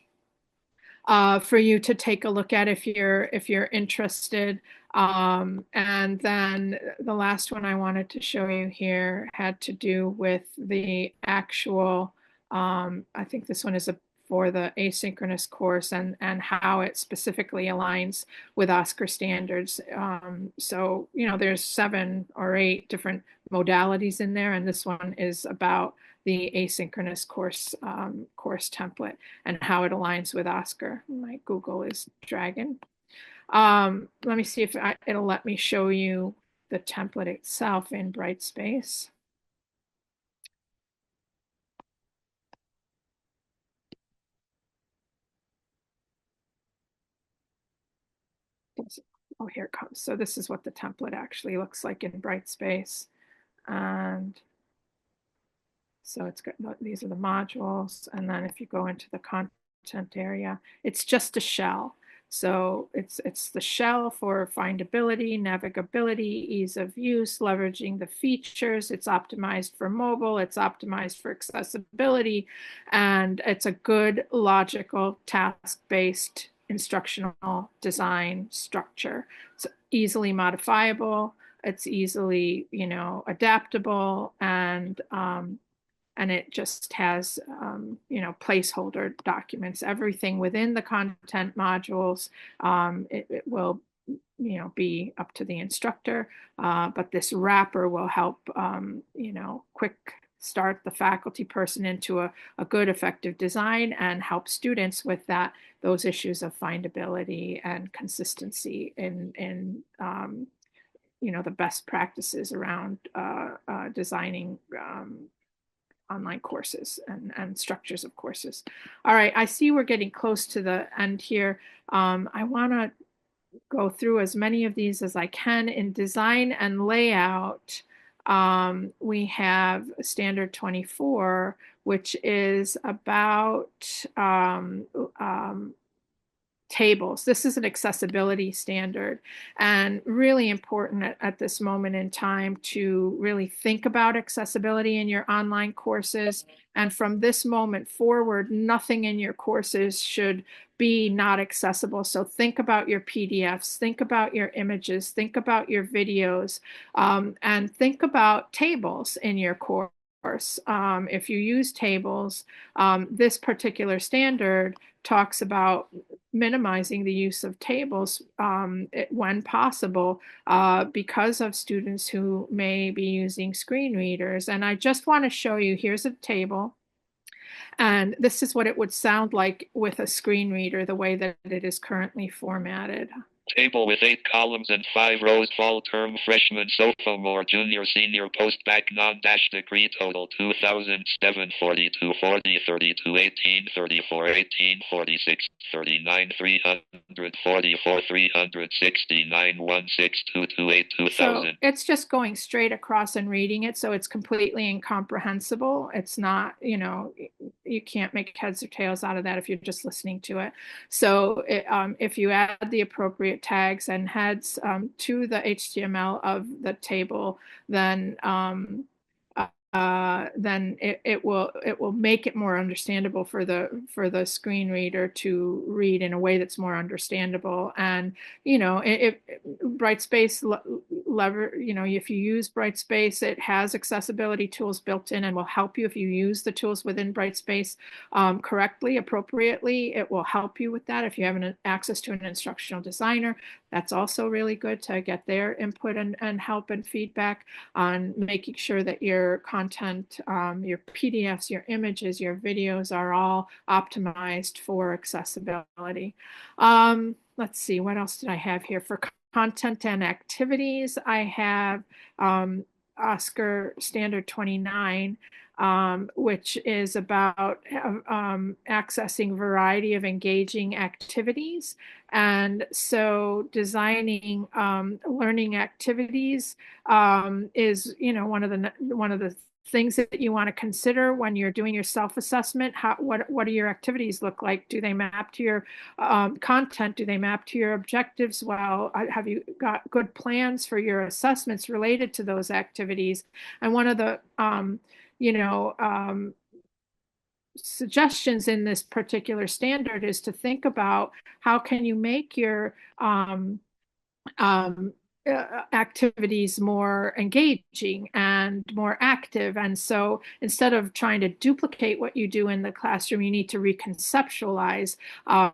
for you to take a look at if you're interested. And then the last one I wanted to show you here had to do with the actual, I think this one is for the asynchronous course and how it specifically aligns with OSCQR standards. So, there's 7 or 8 different modalities in there, and this one is about the asynchronous course template and how it aligns with OSCQR. My Google is dragging. Let me see if it'll let me show you the template itself in Brightspace. Oh, here it comes. So this is what the template actually looks like in Brightspace. And so it's got, these are the modules. And then if you go into the content area, it's just a shell. So it's the shell for findability, navigability, ease of use, leveraging the features. It's optimized for mobile. It's optimized for accessibility. And it's a good, logical, task-based instructional design structure. It's easily modifiable. It's easily, adaptable, and it just has, placeholder documents. Everything within the content modules, it will, be up to the instructor. But this wrapper will help, quick start the faculty person into a good, effective design and help students with those issues of findability and consistency in the best practices around designing online courses and structures of courses. All right, I see we're getting close to the end here. I want to go through as many of these as I can. In design and layout, we have standard 24, which is about tables. This is an accessibility standard and really important at this moment in time to really think about accessibility in your online courses. And from this moment forward, nothing in your courses should be not accessible. So think about your PDFs, think about your images, think about your videos, and think about tables in your course. If you use tables, this particular standard talks about minimizing the use of tables when possible because of students who may be using screen readers. And I just want to show you, here's a table. And this is what it would sound like with a screen reader, the way that it is currently formatted. Table with 8 columns and 5 rows. Fall term freshman sophomore junior senior post back non-dash degree total 2007 42 40 32 18 34 18 46 39 344 369 16 228 2000. So it's just going straight across and reading it, so it's completely incomprehensible. It's not, you can't make heads or tails out of that if you're just listening to it. So if you add the appropriate tags and heads to the HTML of the table, then it will make it more understandable for the screen reader to read in a way that's more understandable. And if Brightspace if you use Brightspace, it has accessibility tools built in and will help you if you use the tools within Brightspace correctly, appropriately. It will help you with that. If you have access to an instructional designer, that's also really good to get their input and help and feedback on making sure that your content, your PDFs, your images, your videos are all optimized for accessibility. Let's see, what else did I have here? For content and activities, I have OSCQR Standard 29, which is about accessing a variety of engaging activities. And so designing learning activities is, one of the things that you want to consider when you're doing your self-assessment. What do your activities look like? Do they map to your content? Do they map to your objectives? Well, have you got good plans for your assessments related to those activities? And one of the suggestions in this particular standard is to think about how can you make your activities more engaging and more active. And so instead of trying to duplicate what you do in the classroom, you need to reconceptualize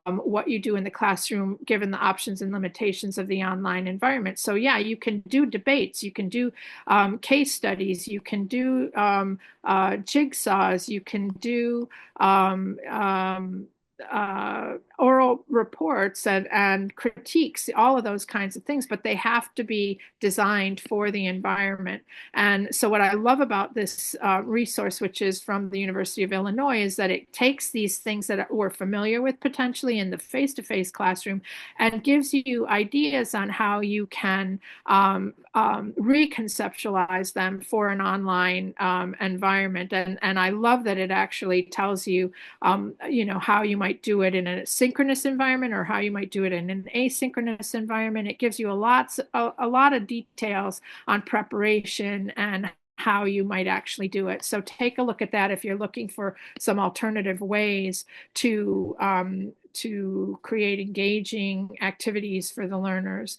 what you do in the classroom given the options and limitations of the online environment. So yeah, you can do debates, you can do case studies, you can do jigsaws, you can do oral reports and critiques, all of those kinds of things, but they have to be designed for the environment. And so what I love about this resource, which is from the University of Illinois, is that it takes these things that we're familiar with potentially in the face-to-face classroom and gives you ideas on how you can reconceptualize them for an online environment. And I love that it actually tells you, how you might do it in a synchronous environment or how you might do it in an asynchronous environment. It gives you a lot of details on preparation and how you might actually do it. So take a look at that if you're looking for some alternative ways to create engaging activities for the learners.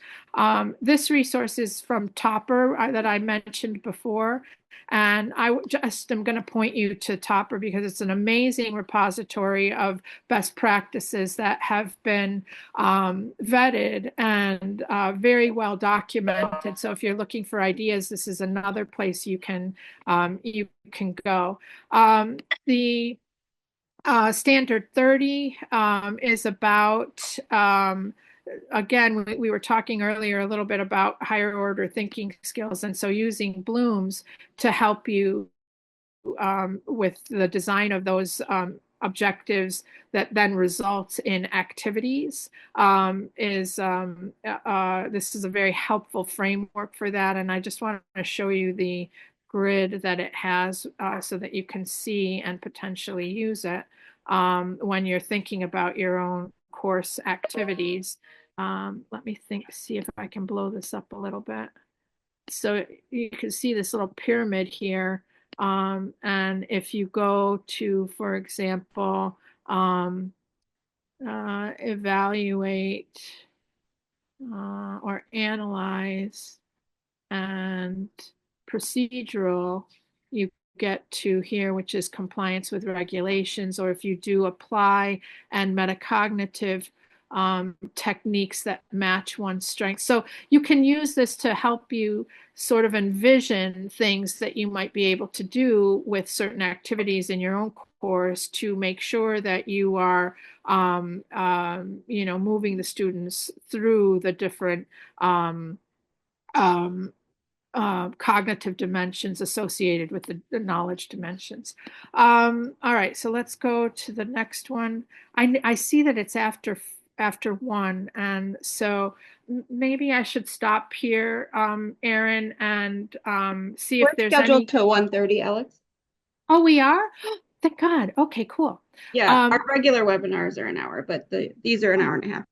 This resource is from Topper that I mentioned before. And I just am going to point you to Topper because it's an amazing repository of best practices that have been vetted and very well documented. So if you're looking for ideas, this is another place you can go. The Standard 30 is about again, we were talking earlier a little bit about higher order thinking skills, and so using Bloom's to help you with the design of those objectives that then results in activities this is a very helpful framework for that. And I just want to show you the grid that it has so that you can see and potentially use it when you're thinking about your own course activities. Let me see if I can blow this up a little bit. So you can see this little pyramid here. And if you go to, for example, evaluate or analyze and procedural, you get to here, which is compliance with regulations, or if you do apply and metacognitive techniques that match one's strengths. So you can use this to help you sort of envision things that you might be able to do with certain activities in your own course to make sure that you are moving the students through the different cognitive dimensions associated with the knowledge dimensions. All right, so let's go to the next one. I see that it's after one, and so maybe I should stop here, Erin, and see if there's scheduled any. to 1:30, Alex. Oh, we are? Thank God. Okay, cool. Yeah, our regular webinars are an hour, but these are an hour and a half.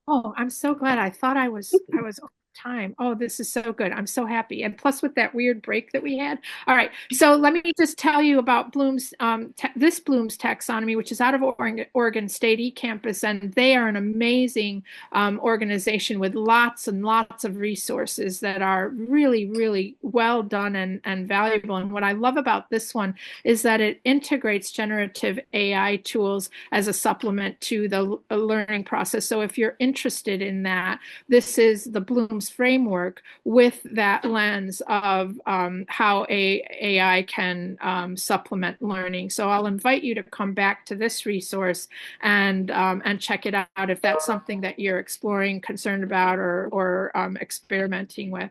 Oh, I'm so glad. I thought I was on time. Oh, this is so good. I'm so happy. And plus with that weird break that we had. All right. So let me just tell you about Bloom's this Bloom's taxonomy, which is out of Oregon State eCampus, and they are an amazing organization with lots and lots of resources that are really, really well done and valuable. And what I love about this one is that it integrates generative AI tools as a supplement to the learning process. So if you're interested in that, this is the Bloom's framework with that lens of how AI can supplement learning. So I'll invite you to come back to this resource and check it out if that's something that you're exploring, concerned about, or experimenting with.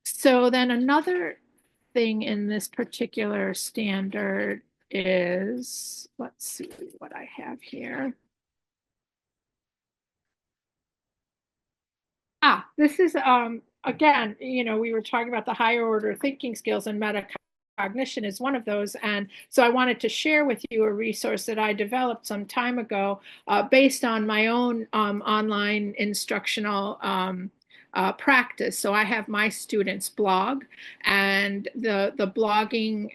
So then another thing in this particular standard is, let's see what I have here. This is, again, we were talking about the higher order thinking skills, and metacognition is one of those. And so I wanted to share with you a resource that I developed some time ago based on my own online instructional practice. So I have my students blog, and the blogging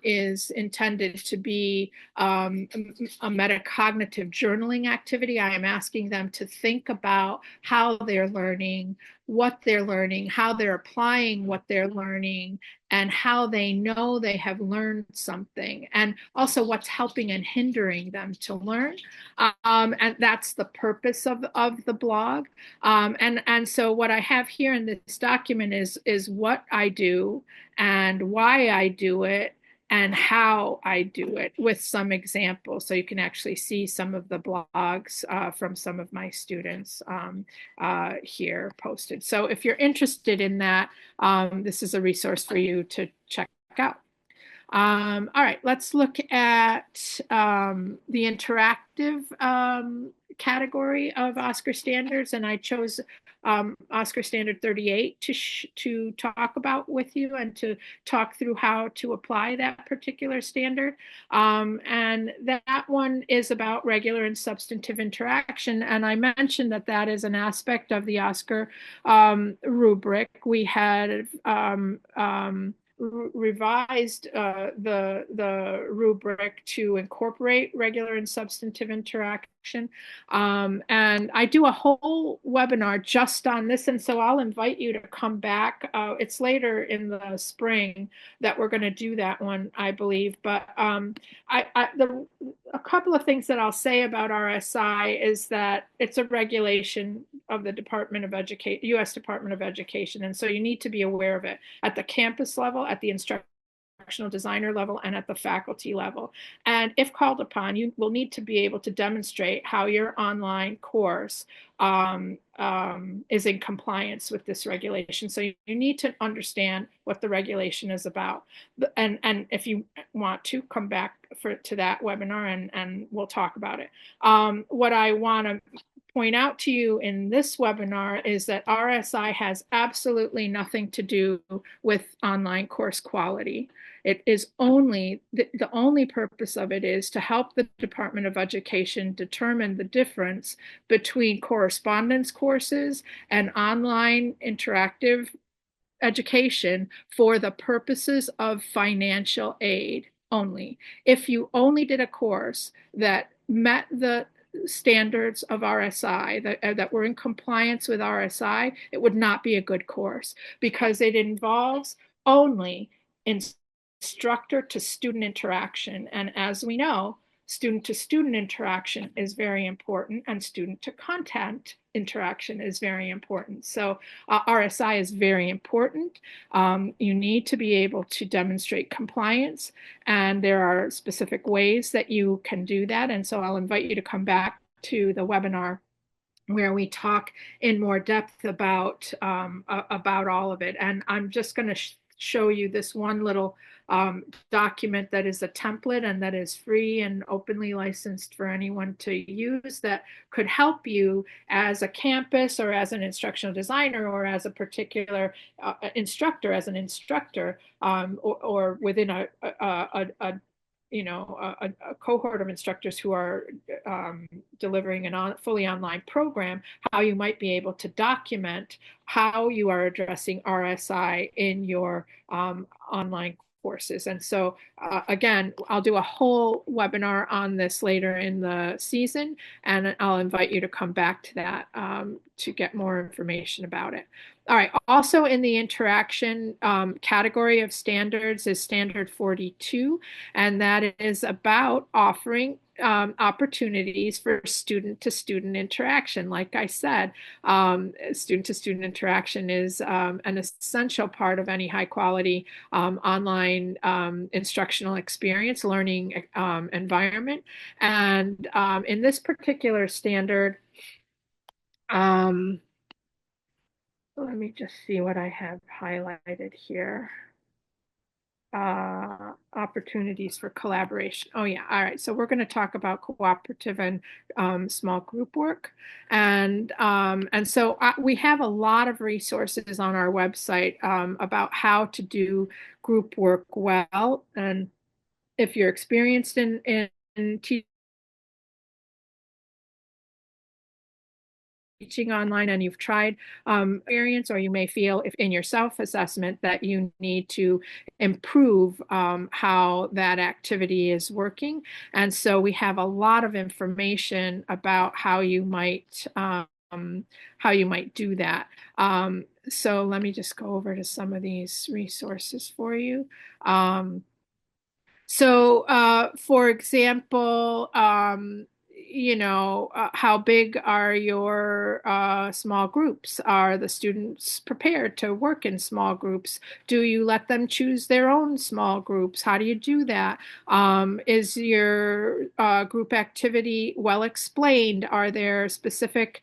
is intended to be a metacognitive journaling activity. I am asking them to think about how they're learning, what they're learning, how they're applying what they're learning, and how they know they have learned something, and also what's helping and hindering them to learn. And that's the purpose of the blog. And so what I have here in this document is what I do and why I do it and how I do it, with some examples. So you can actually see some of the blogs from some of my students here posted. So if you're interested in that, this is a resource for you to check out. All right, let's look at the interactive category of OSCQR standards, and I chose OSCQR Standard 38 to talk about with you and to talk through how to apply that particular standard. And that one is about regular and substantive interaction, and I mentioned that is an aspect of the OSCQR rubric. We had revised the rubric to incorporate regular and substantive interaction. And I do a whole webinar just on this, and so I'll invite you to come back. It's later in the spring that we're going to do that one, I believe. But a couple of things that I'll say about RSI is that it's a regulation of the Department of Education, U.S. Department of Education, and so you need to be aware of it at the campus level, at the instructional designer level, and at the faculty level. And if called upon, you will need to be able to demonstrate how your online course is in compliance with this regulation. So you need to understand what the regulation is about. And if you want to, come back to that webinar and we'll talk about it. What I want to point out to you in this webinar is that RSI has absolutely nothing to do with online course quality. It is only, the only purpose of it is to help the Department of Education determine the difference between correspondence courses and online interactive education for the purposes of financial aid only. If you only did a course that met the standards of RSI, that were in compliance with RSI, it would not be a good course because it involves only instructor to student interaction. And as we know, student to student interaction is very important, and student to content interaction is very important. So RSI is very important. You need to be able to demonstrate compliance, and there are specific ways that you can do that. And so I'll invite you to come back to the webinar where we talk in more depth about all of it. And I'm just going to show you this one little document that is a template and that is free and openly licensed for anyone to use, that could help you as a campus or as an instructional designer or as a particular instructor, as an instructor, or within a cohort of instructors who are delivering a fully online program, how you might be able to document how you are addressing RSI in your online courses. And so again, I'll do a whole webinar on this later in the season, and I'll invite you to come back to that to get more information about it. All right, also in the interaction category of standards is standard 42, and that is about offering opportunities for student-to-student interaction. Like I said, student-to-student interaction is an essential part of any high-quality online instructional experience, learning environment. And in this particular standard, let me just see what I have highlighted here. Opportunities for collaboration. Oh yeah, all right. So we're going to talk about cooperative and small group work, and so we have a lot of resources on our website about how to do group work well. And if you're experienced in teaching online and you've tried experience, or you may feel if in your self-assessment that you need to improve how that activity is working. And so we have a lot of information about how you might do that. So let me just go over to some of these resources for you. For example, how big are your small groups? Are the students prepared to work in small groups? Do you let them choose their own small groups? How do you do that? Is your group activity well explained? Are there specific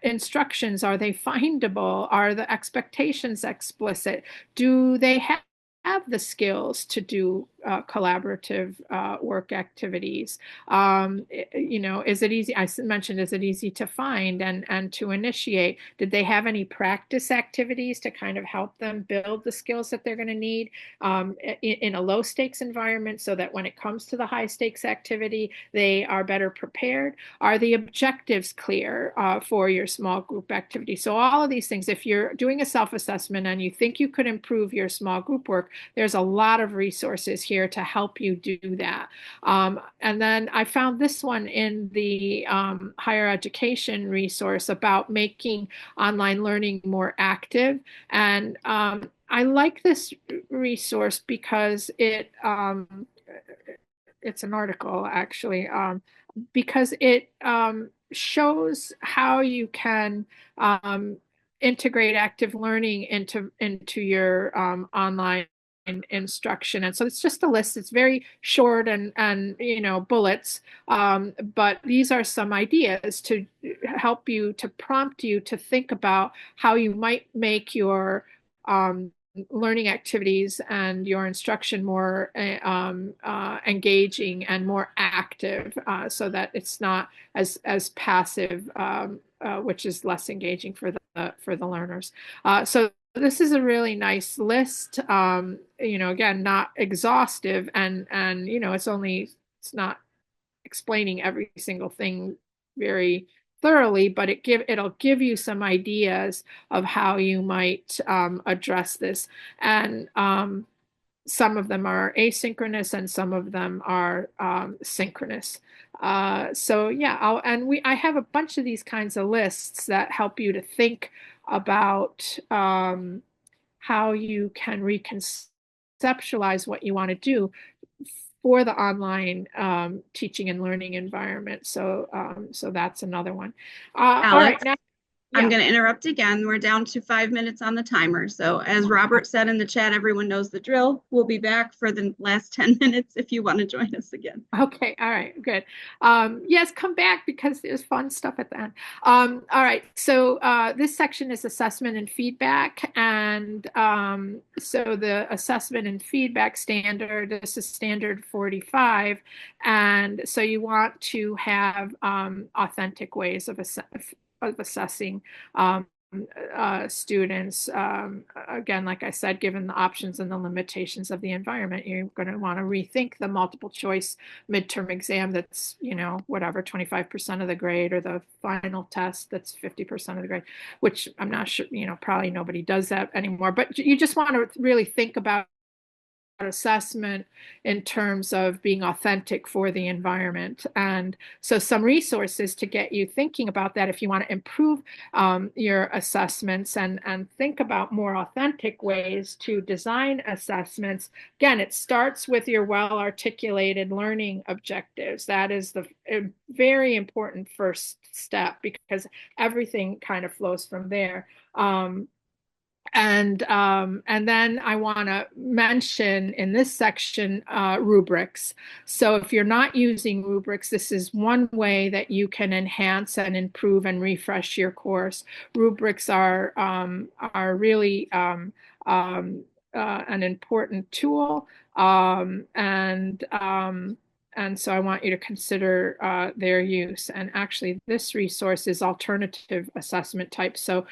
instructions? Are they findable? Are the expectations explicit? Do they have the skills to do collaborative work activities? Is it easy? I mentioned, is it easy to find and to initiate? Did they have any practice activities to kind of help them build the skills that they're going to need in a low stakes environment, so that when it comes to the high stakes activity, they are better prepared? Are the objectives clear for your small group activity? So all of these things, if you're doing a self-assessment and you think you could improve your small group work, there's a lot of resources here to help you do that. And then I found this one in the higher education resource about making online learning more active. And I like this resource because it's an article actually, because it shows how you can integrate active learning into your online instruction. And so it's just a list. It's very short and bullets, but these are some ideas to help you, to prompt you to think about how you might make your learning activities and your instruction more engaging and more active, so that it's not as passive, which is less engaging for the learners. So this is a really nice list. Again, not exhaustive, and it's not explaining every single thing very thoroughly, but it'll give you some ideas of how you might address this. And some of them are asynchronous and some of them are synchronous. So yeah, I have a bunch of these kinds of lists that help you to think about how you can reconceptualize what you want to do for the online teaching and learning environment. So that's another one. All right, now, I'm going to interrupt again. We're down to 5 minutes on the timer. So as Robert said in the chat, everyone knows the drill. We'll be back for the last 10 minutes if you want to join us again. Okay, all right, good. Yes, come back because there's fun stuff at the end. All right, so this section is assessment and feedback. And so the assessment and feedback standard, this is standard 45. And so you want to have authentic ways of assessing students. Again, like I said, given the options and the limitations of the environment, you're going to want to rethink the multiple choice midterm exam that's, whatever, 25% of the grade, or the final test that's 50% of the grade, which I'm not sure, probably nobody does that anymore. But you just want to really think about assessment in terms of being authentic for the environment. And so some resources to get you thinking about that if you want to improve your assessments and think about more authentic ways to design assessments. Again, it starts with your well-articulated learning objectives. That is the very important first step, because everything kind of flows from there. And then I want to mention in this section rubrics. So if you're not using rubrics, this is one way that you can enhance and improve and refresh your course. Rubrics are really an important tool, and so I want you to consider their use. And actually, this resource is alternative assessment type. So,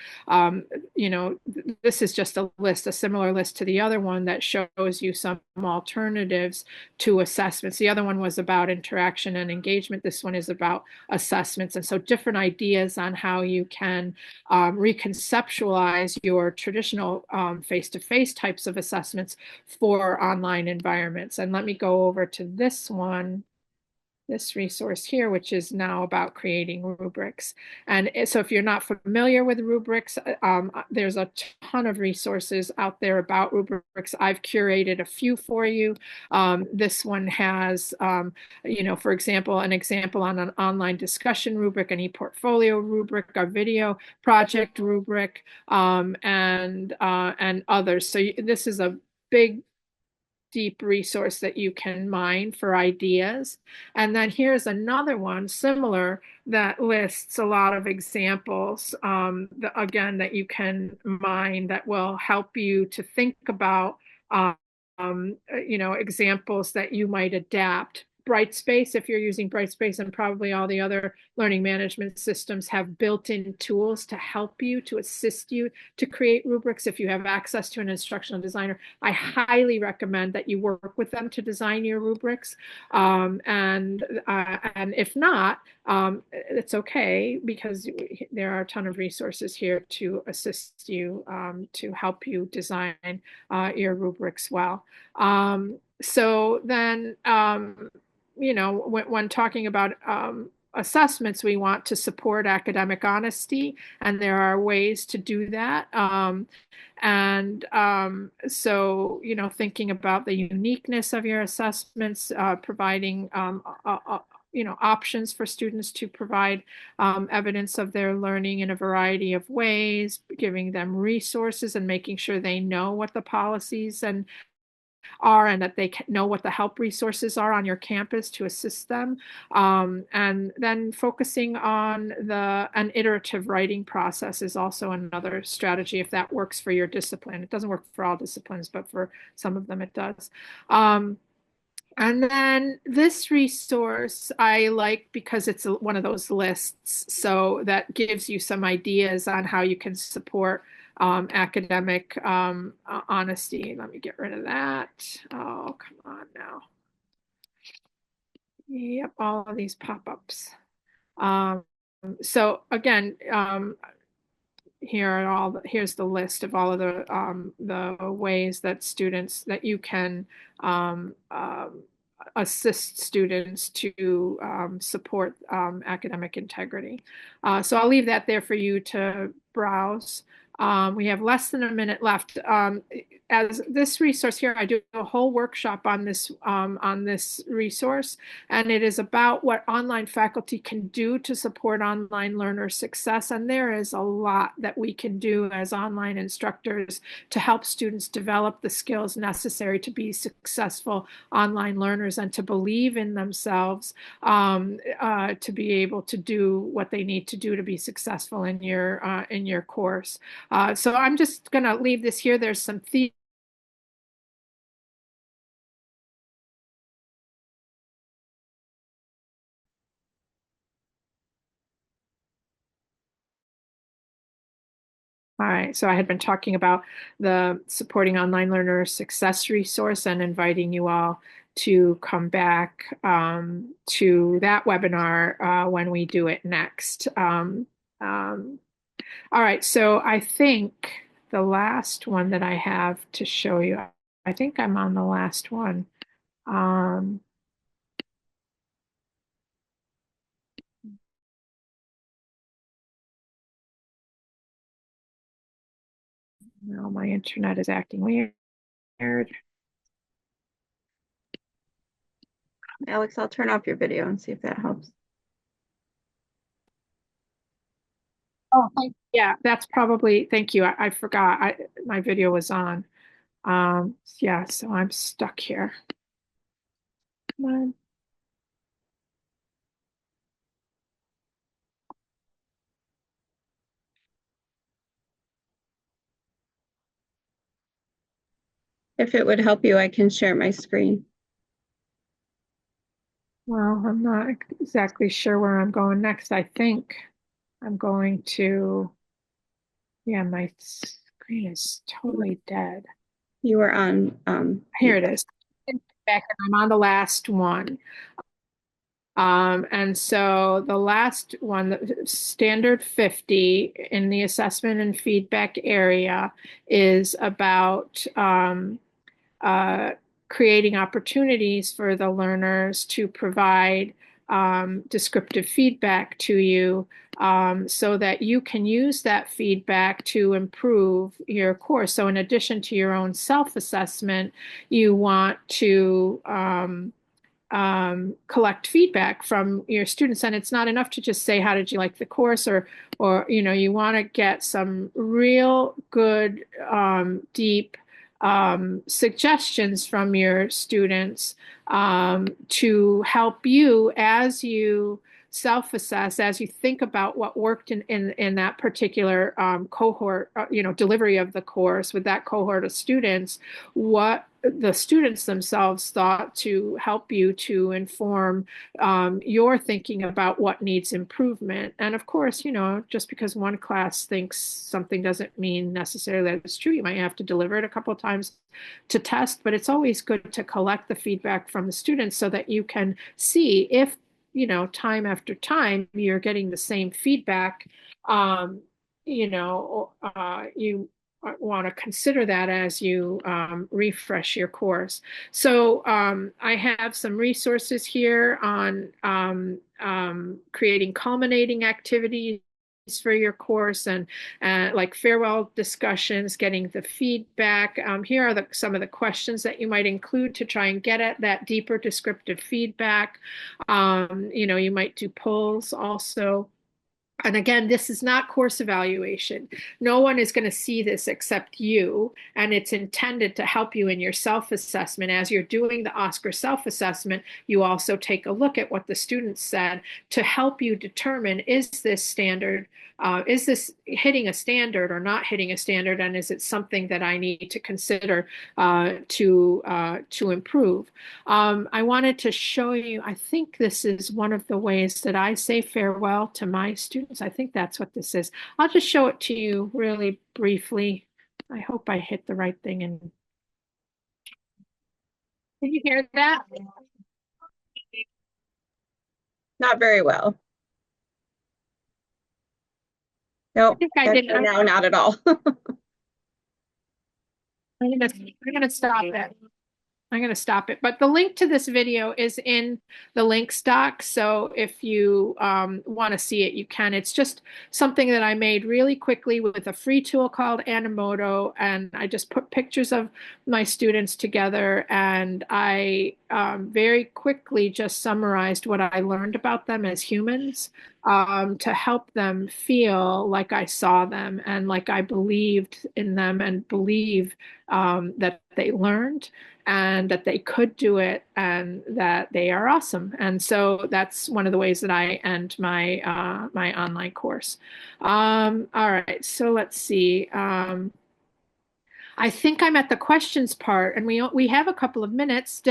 this is just a similar list to the other one that shows you some alternatives to assessments. The other one was about interaction and engagement. This one is about assessments. And so different ideas on how you can reconceptualize your traditional face-to-face types of assessments for online environments. And let me go over to this one, this resource here, which is now about creating rubrics. And so if you're not familiar with rubrics, there's a ton of resources out there about rubrics. I've curated a few for you. This one has, for example, an example on an online discussion rubric, an e-portfolio rubric, a video project rubric, and others. So this is a big, deep resource that you can mine for ideas. And then here's another one similar that lists a lot of examples, again, that you can mine that will help you to think about, examples that you might adapt. Brightspace, if you're using Brightspace, and probably all the other learning management systems have built-in tools to help you, to assist you to create rubrics. If you have access to an instructional designer, I highly recommend that you work with them to design your rubrics. And if not, it's okay, because there are a ton of resources here to assist you, to help you design your rubrics well. So then, when talking about assessments, we want to support academic honesty, and there are ways to do that. So, thinking about the uniqueness of your assessments, providing options for students to provide evidence of their learning in a variety of ways, giving them resources and making sure they know what the policies and are and that they know what the help resources are on your campus to assist them. And then focusing on an iterative writing process is also another strategy if that works for your discipline. It doesn't work for all disciplines, but for some of them it does. And then this resource I like because it's one of those lists. So that gives you some ideas on how you can support academic honesty. Let me get rid of that. Oh, come on now. Yep, all of these pop-ups. So again, here's the list of all of the ways that you can assist students to support academic integrity. So I'll leave that there for you to browse. We have less than a minute left. As this resource here, I do a whole workshop on this resource, and it is about what online faculty can do to support online learner success. And there is a lot that we can do as online instructors to help students develop the skills necessary to be successful online learners and to believe in themselves, to be able to do what they need to do to be successful in your course. So I'm just going to leave this here. There's some themes. All right, so I had been talking about the Supporting Online Learner Success resource and inviting you all to come back to that webinar when we do it next. All right, so I think the last one that I have to show you, I think I'm on the last one. No, my internet is acting weird. Alex, I'll turn off your video and see if that helps. Oh, yeah, that's probably, thank you. I forgot. My video was on. Yeah, so I'm stuck here. Come on. If it would help you, I can share my screen. Well, I'm not exactly sure where I'm going next. I think I'm going to, yeah, my screen is totally dead. You were on. Here it is. Back, and I'm on the last one. And so the last one, the standard 50 in the assessment and feedback area, is about creating opportunities for the learners to provide descriptive feedback to you, so that you can use that feedback to improve your course. So in addition to your own self-assessment, you want to collect feedback from your students. And it's not enough to just say, how did you like the course? Or you want to get some real good, deep suggestions from your students to help you as you self-assess, as you think about what worked in that particular cohort, delivery of the course with that cohort of students, what the students themselves thought to help you to inform your thinking about what needs improvement. And of course, just because one class thinks something doesn't mean necessarily that it's true. You might have to deliver it a couple of times to test, but it's always good to collect the feedback from the students so that you can see if, time after time, you're getting the same feedback. You want to consider that as you refresh your course. So I have some resources here on creating culminating activities for your course, and like farewell discussions, getting the feedback. Here are some of the questions that you might include to try and get at that deeper descriptive feedback. You might do polls also. And again, this is not course evaluation. No one is going to see this except you, and it's intended to help you in your self-assessment. As you're doing the OSCQR self-assessment, you also take a look at what the students said to help you determine, is this standard, is this hitting a standard or not hitting a standard, and is it something that I need to consider to improve? I wanted to show you, I think this is one of the ways that I say farewell to my students. I think that's what this is. I'll just show it to you really briefly. I hope I hit the right thing. And did you hear that? Not very well. Nope. I think I did. No, not at all. I'm gonna stop it. I'm going to stop it. But the link to this video is in the links doc. So if you want to see it, you can. It's just something that I made really quickly with a free tool called Animoto. And I just put pictures of my students together. And I very quickly just summarized what I learned about them as humans to help them feel like I saw them and like I believed in them and believe that they learned and that they could do it and that they are awesome. And so that's one of the ways that I end my my online course. All right, so let's see. I think I'm at the questions part, and we have a couple of minutes.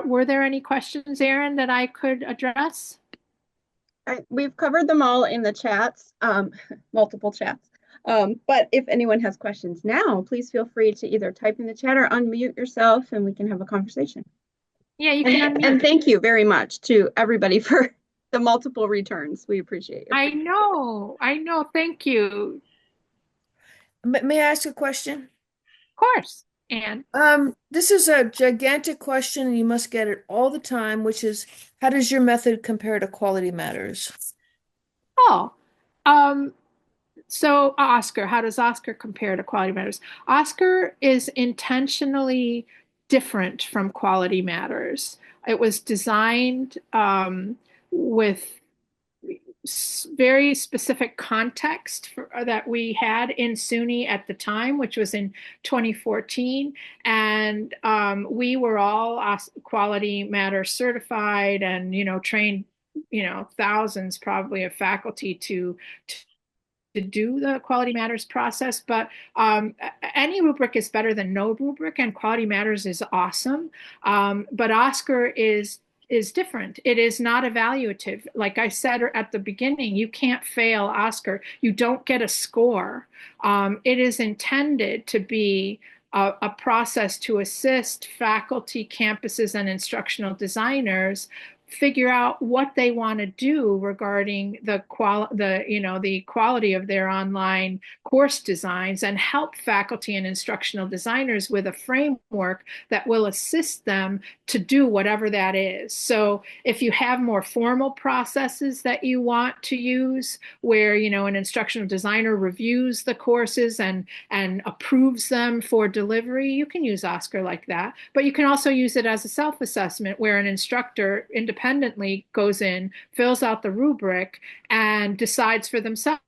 Were there any questions, Erin, that I could address? We've covered them all in the chats, multiple chats. But if anyone has questions now, please feel free to either type in the chat or unmute yourself and we can have a conversation. Yeah, you can unmute. And thank you very much to everybody for the multiple returns. We appreciate it. I know. Thank you. May I ask a question? Of course. And this is a gigantic question and you must get it all the time, which is, how does your method compare to Quality Matters? So OSCQR, how does OSCQR compare to Quality Matters? OSCQR is intentionally different from Quality Matters. It was designed with very specific context that we had in SUNY at the time, which was in 2014. And we were all Quality Matters certified and, trained, thousands probably of faculty to do the Quality Matters process, but any rubric is better than no rubric, and Quality Matters is awesome. But OSCQR is different. It is not evaluative. Like I said at the beginning, you can't fail OSCQR. You don't get a score. It is intended to be a process to assist faculty, campuses, and instructional designers figure out what they want to do regarding the quality of their online course designs and help faculty and instructional designers with a framework that will assist them to do whatever that is. So if you have more formal processes that you want to use where an instructional designer reviews the courses and approves them for delivery, you can use OSCQR like that. But you can also use it as a self-assessment where an instructor independently goes in, fills out the rubric, and decides for themselves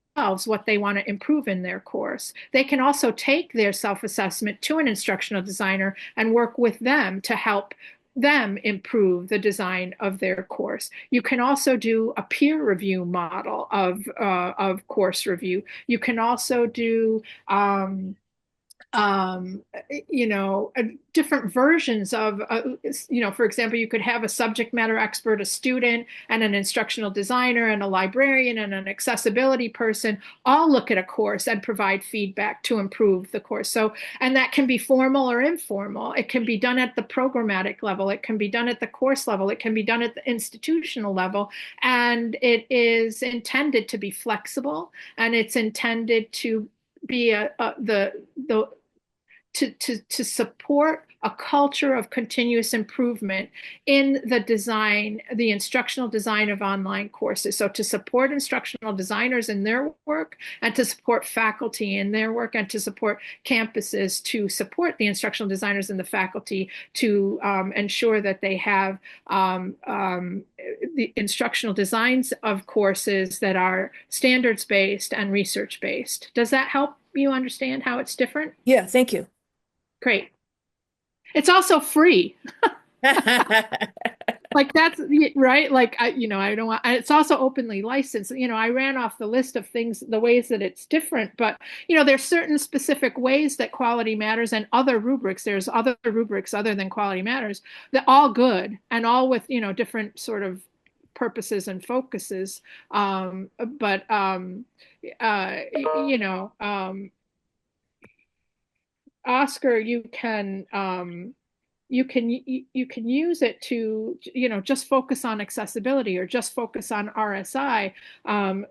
what they want to improve in their course. They can also take their self-assessment to an instructional designer and work with them to help them improve the design of their course. You can also do a peer review model of course review. You can also do different versions of, for example, you could have a subject matter expert, a student, and an instructional designer, and a librarian, and an accessibility person all look at a course and provide feedback to improve the course. So, and that can be formal or informal. It can be done at the programmatic level. It can be done at the course level. It can be done at the institutional level. And it is intended to be flexible, and it's intended to be to support a culture of continuous improvement in the design, the instructional design of online courses. So to support instructional designers in their work, and to support faculty in their work, and to support campuses to support the instructional designers and the faculty to ensure that they have the instructional designs of courses that are standards-based and research-based. Does that help you understand how it's different? Yeah, thank you. Great. It's also free. Like that's right. Like I don't want. It's also openly licensed. I ran off the list of things, the ways that it's different. But there's certain specific ways that quality matters, and other rubrics. There's other rubrics other than quality matters that all good and all with different sort of purposes and focuses. But Oscar, you can use it to just focus on accessibility, or just focus on RSI,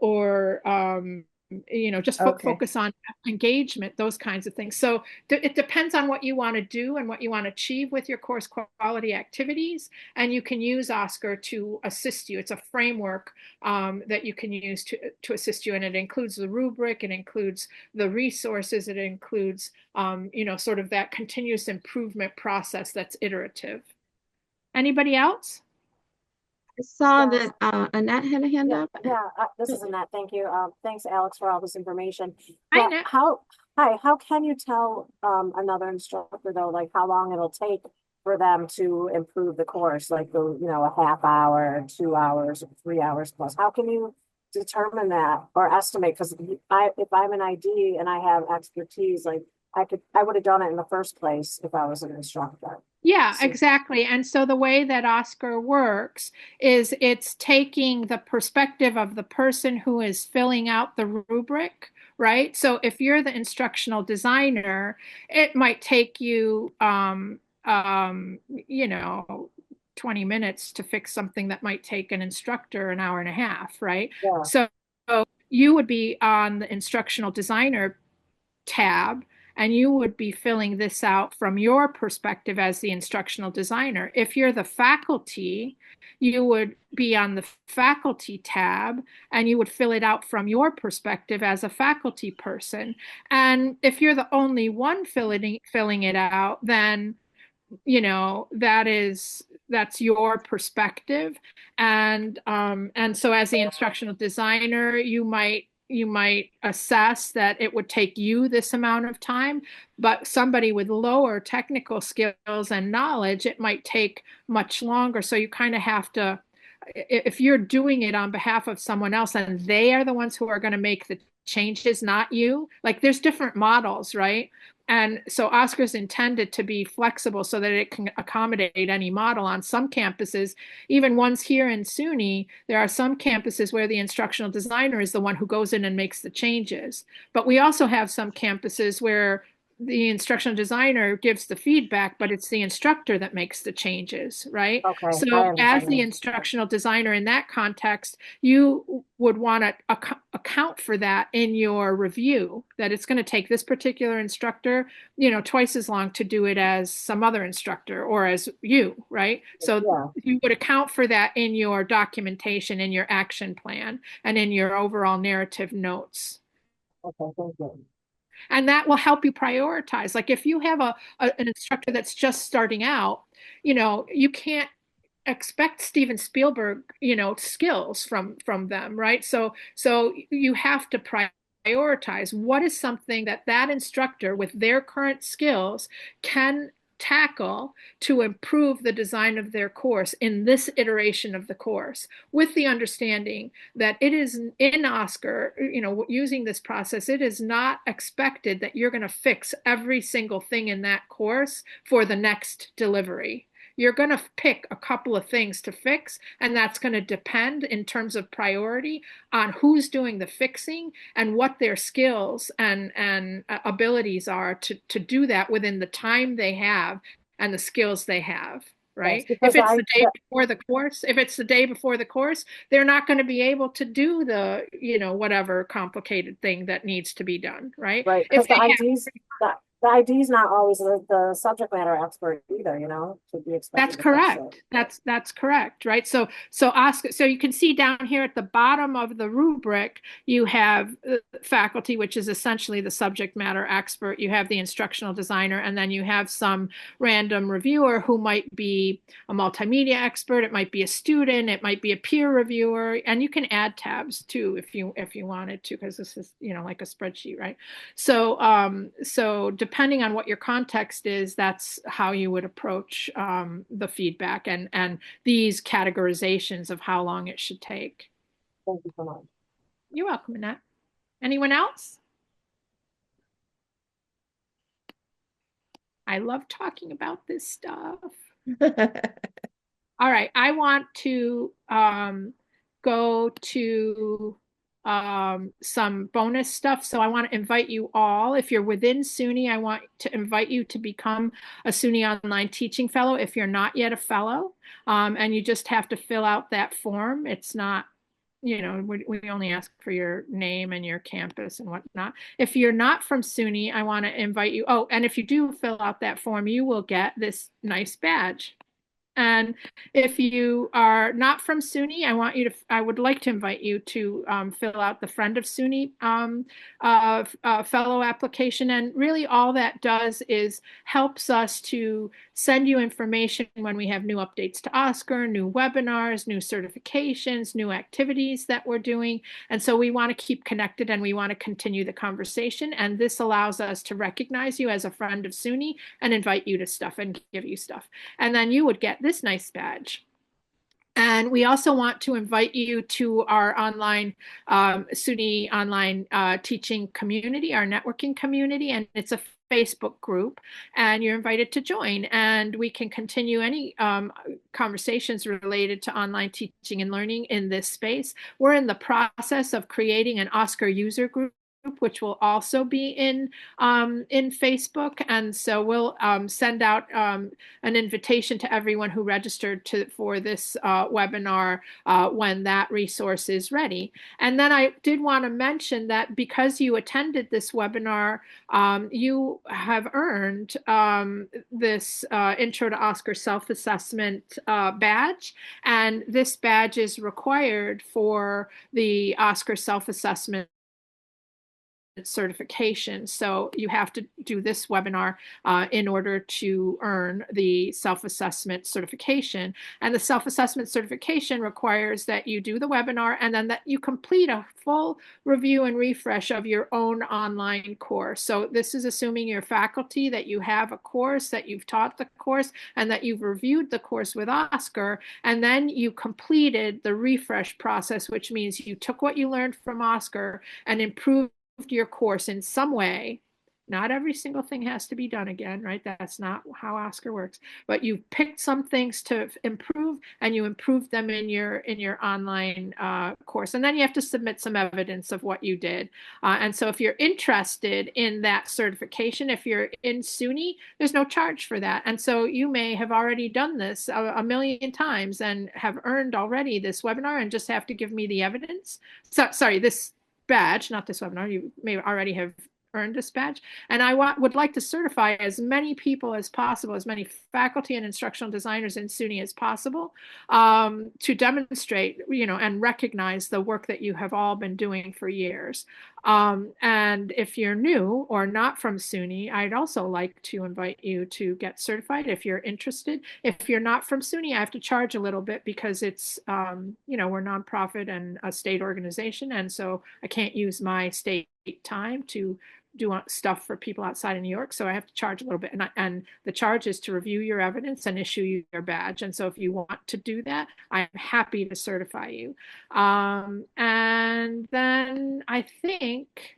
or just focus on engagement, those kinds of things. So it depends on what you want to do and what you want to achieve with your course quality activities, and you can use Oscar to assist you. It's a framework that you can use to assist you, and it includes the rubric, it includes the resources, it includes sort of that continuous improvement process that's iterative. Anybody else? I saw that Annette had a hand up. Yeah, this is Annette. Thank you. Thanks, Alex, for all this information. Hi, But Annette. how can you tell another instructor though, like how long it'll take for them to improve the course, like a half hour, 2 hours, 3 hours plus? How can you determine that or estimate? Because if I'm an ID and I have expertise, like I would have done it in the first place if I was an instructor. Yeah, exactly. And so the way that Oscar works is it's taking the perspective of the person who is filling out the rubric, right? So if you're the instructional designer, it might take you, 20 minutes to fix something that might take an instructor an hour and a half, right? Yeah. So you would be on the instructional designer tab, and you would be filling this out from your perspective as the instructional designer. If you're the faculty, you would be on the faculty tab, and you would fill it out from your perspective as a faculty person. And if you're the only one filling it out, then that's your perspective. And so as the instructional designer, you might assess that it would take you this amount of time, but somebody with lower technical skills and knowledge, it might take much longer. So you kind of have to, if you're doing it on behalf of someone else and they are the ones who are going to make the changes, not you, like there's different models, right? And so Oscar's intended to be flexible so that it can accommodate any model. On some campuses, even ones here in SUNY, there are some campuses where the instructional designer is the one who goes in and makes the changes. But we also have some campuses where the instructional designer gives the feedback, but it's the instructor that makes the changes, right? Okay. So as the instructional designer in that context, you would want to account for that in your review, that it's going to take this particular instructor, twice as long to do it as some other instructor or as you, right? So you would account for that in your documentation, in your action plan, and in your overall narrative notes. Okay, thank you. And that will help you prioritize. Like if you have an instructor that's just starting out, you can't expect Steven Spielberg, skills from them, right? So you have to prioritize what is something that instructor with their current skills can tackle to improve the design of their course in this iteration of the course, with the understanding that it is in Oscar, using this process, it is not expected that you're going to fix every single thing in that course for the next delivery. You're going to pick a couple of things to fix, and that's going to depend in terms of priority on who's doing the fixing and what their skills and abilities are to do that within the time they have and the skills they have, right? Yes, if it's the day before the course, they're not going to be able to do the, whatever complicated thing that needs to be done, right? Right, If because they the the ID is not always the subject matter expert either, you know, to be expected That's to fix correct. it. That's correct, right? So ask. So you can see down here at the bottom of the rubric, you have faculty, which is essentially the subject matter expert. You have the instructional designer, and then you have some random reviewer who might be a multimedia expert. It might be a student. It might be a peer reviewer, and you can add tabs too if you wanted to, because this is, you know, like a spreadsheet, right? So depending on what your context is, that's how you would approach the feedback and these categorizations of how long it should take. Thank you so much. You're welcome, Annette. Anyone else? I love talking about this stuff. All right, I want to go to some bonus stuff. So I want to invite you all, if you're within SUNY, I want to invite you to become a SUNY Online Teaching Fellow if you're not yet a fellow. And you just have to fill out that form. It's not, you know, we only ask for your name and your campus and whatnot. If you're not from SUNY, I want to invite you. Oh, and if you do fill out that form, you will get this nice badge. And if you are not from SUNY, I would like to invite you to fill out the Friend of SUNY fellow application. And really all that does is helps us to send you information when we have new updates to OSCQR, new webinars, new certifications, new activities that we're doing. And so we want to keep connected and we want to continue the conversation. And this allows us to recognize you as a friend of SUNY and invite you to stuff and give you stuff. And then you would get this nice badge. And we also want to invite you to our online SUNY online teaching community, our networking community, and it's a Facebook group, and you're invited to join. And we can continue any conversations related to online teaching and learning in this space. We're in the process of creating an OSCQR user group, which will also be in Facebook, and so we'll send out an invitation to everyone who registered for this webinar when that resource is ready. And then I did want to mention that because you attended this webinar, you have earned this Intro to OSCQR Self-Assessment badge, and this badge is required for the OSCQR Self-Assessment certification. So you have to do this webinar in order to earn the self-assessment certification. And the self-assessment certification requires that you do the webinar and then that you complete a full review and refresh of your own online course. So this is assuming you're faculty, that you have a course, that you've taught the course, and that you've reviewed the course with OSCQR, and then you completed the refresh process, which means you took what you learned from OSCQR and improved your course in some way. Not every single thing has to be done again, right? That's not how OSCQR works. But you picked some things to improve, and you improved them in your online course. And then you have to submit some evidence of what you did. And so if you're interested in that certification, if you're in SUNY, there's no charge for that. And so you may have already done this a million times and have earned already this webinar and just have to give me the evidence. So, sorry, this badge, not this webinar. You may already have earned this badge. And I would like to certify as many people as possible, as many faculty and instructional designers in SUNY as possible, to demonstrate, you know, and recognize the work that you have all been doing for years. And if you're new or not from SUNY, I'd also like to invite you to get certified if you're interested. If you're not from SUNY, I have to charge a little bit because it's, you know, we're nonprofit and a state organization. And so I can't use my state time to do stuff for people outside of New York. So I have to charge a little bit. And the charge is to review your evidence and issue you your badge. And so if you want to do that, I'm happy to certify you. And then I think,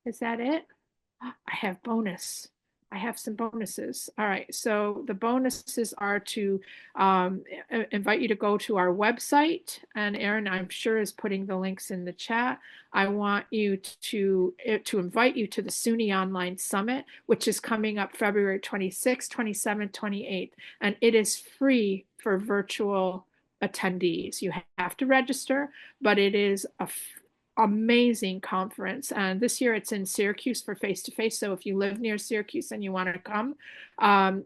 is that it? I have bonus. I have some bonuses. All right. So the bonuses are to invite you to go to our website. And Erin, I'm sure, is putting the links in the chat. I want you to invite you to the SUNY Online Summit, which is coming up February 26th, 27th, 28th. And it is free for virtual attendees. You have to register, but it is amazing conference. And this year it's in Syracuse for face-to-face. So if you live near Syracuse and you want to come,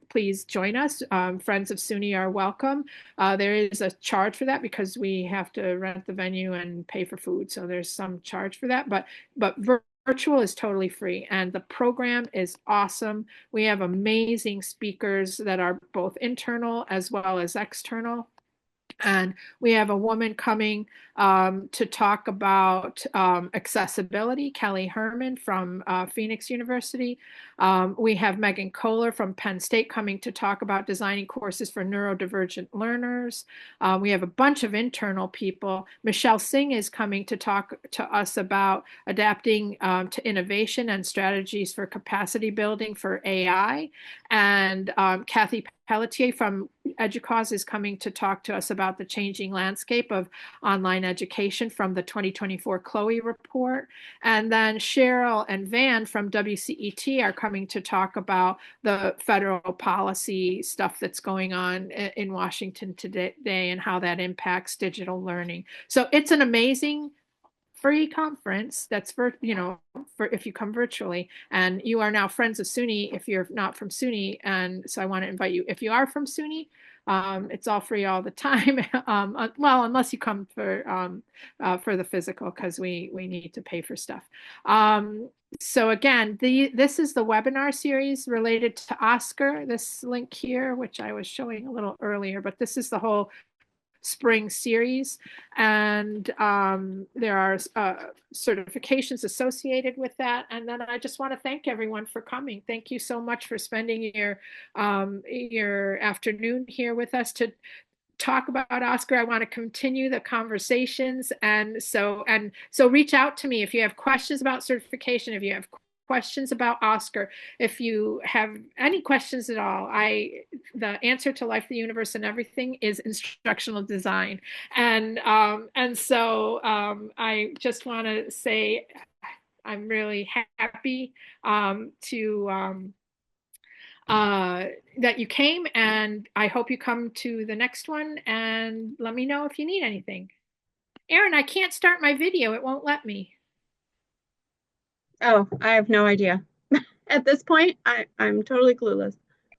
please join us. Friends of SUNY are welcome. There is a charge for that because we have to rent the venue and pay for food. So there's some charge for that, but virtual is totally free, and the program is awesome. We have amazing speakers that are both internal as well as external. And we have a woman coming to talk about accessibility, Kelly Herman from Phoenix University. We have Megan Kohler from Penn State coming to talk about designing courses for neurodivergent learners. We have a bunch of internal people. Michelle Singh is coming to talk to us about adapting to innovation and strategies for capacity building for AI. And Kathy Pelletier from EDUCAUSE is coming to talk to us about the changing landscape of online education from the 2024 Chloe report. And then Cheryl and Van from WCET are coming to talk about the federal policy stuff that's going on in Washington today and how that impacts digital learning. So it's an amazing free conference that's for if you come virtually, and you are now friends of SUNY if you're not from SUNY. And so I want to invite you, if you are from SUNY, it's all free all the time. Well, unless you come for the physical, because we need to pay for stuff. So again, this is the webinar series related to OSCQR, this link here, which I was showing a little earlier, but this is the whole spring series, and there are certifications associated with that. And then I just want to thank everyone for coming. Thank you so much for spending your afternoon here with us to talk about OSCQR. I want to continue the conversations, and so reach out to me if you have questions about certification, if you have questions about OSCQR, if you have any questions at all. The answer to life, the universe, and everything is instructional design. And so I just want to say I'm really happy that you came, and I hope you come to the next one, and let me know if you need anything. Erin, I can't start my video. It won't let me. Oh, I have no idea. At this point, I'm totally clueless.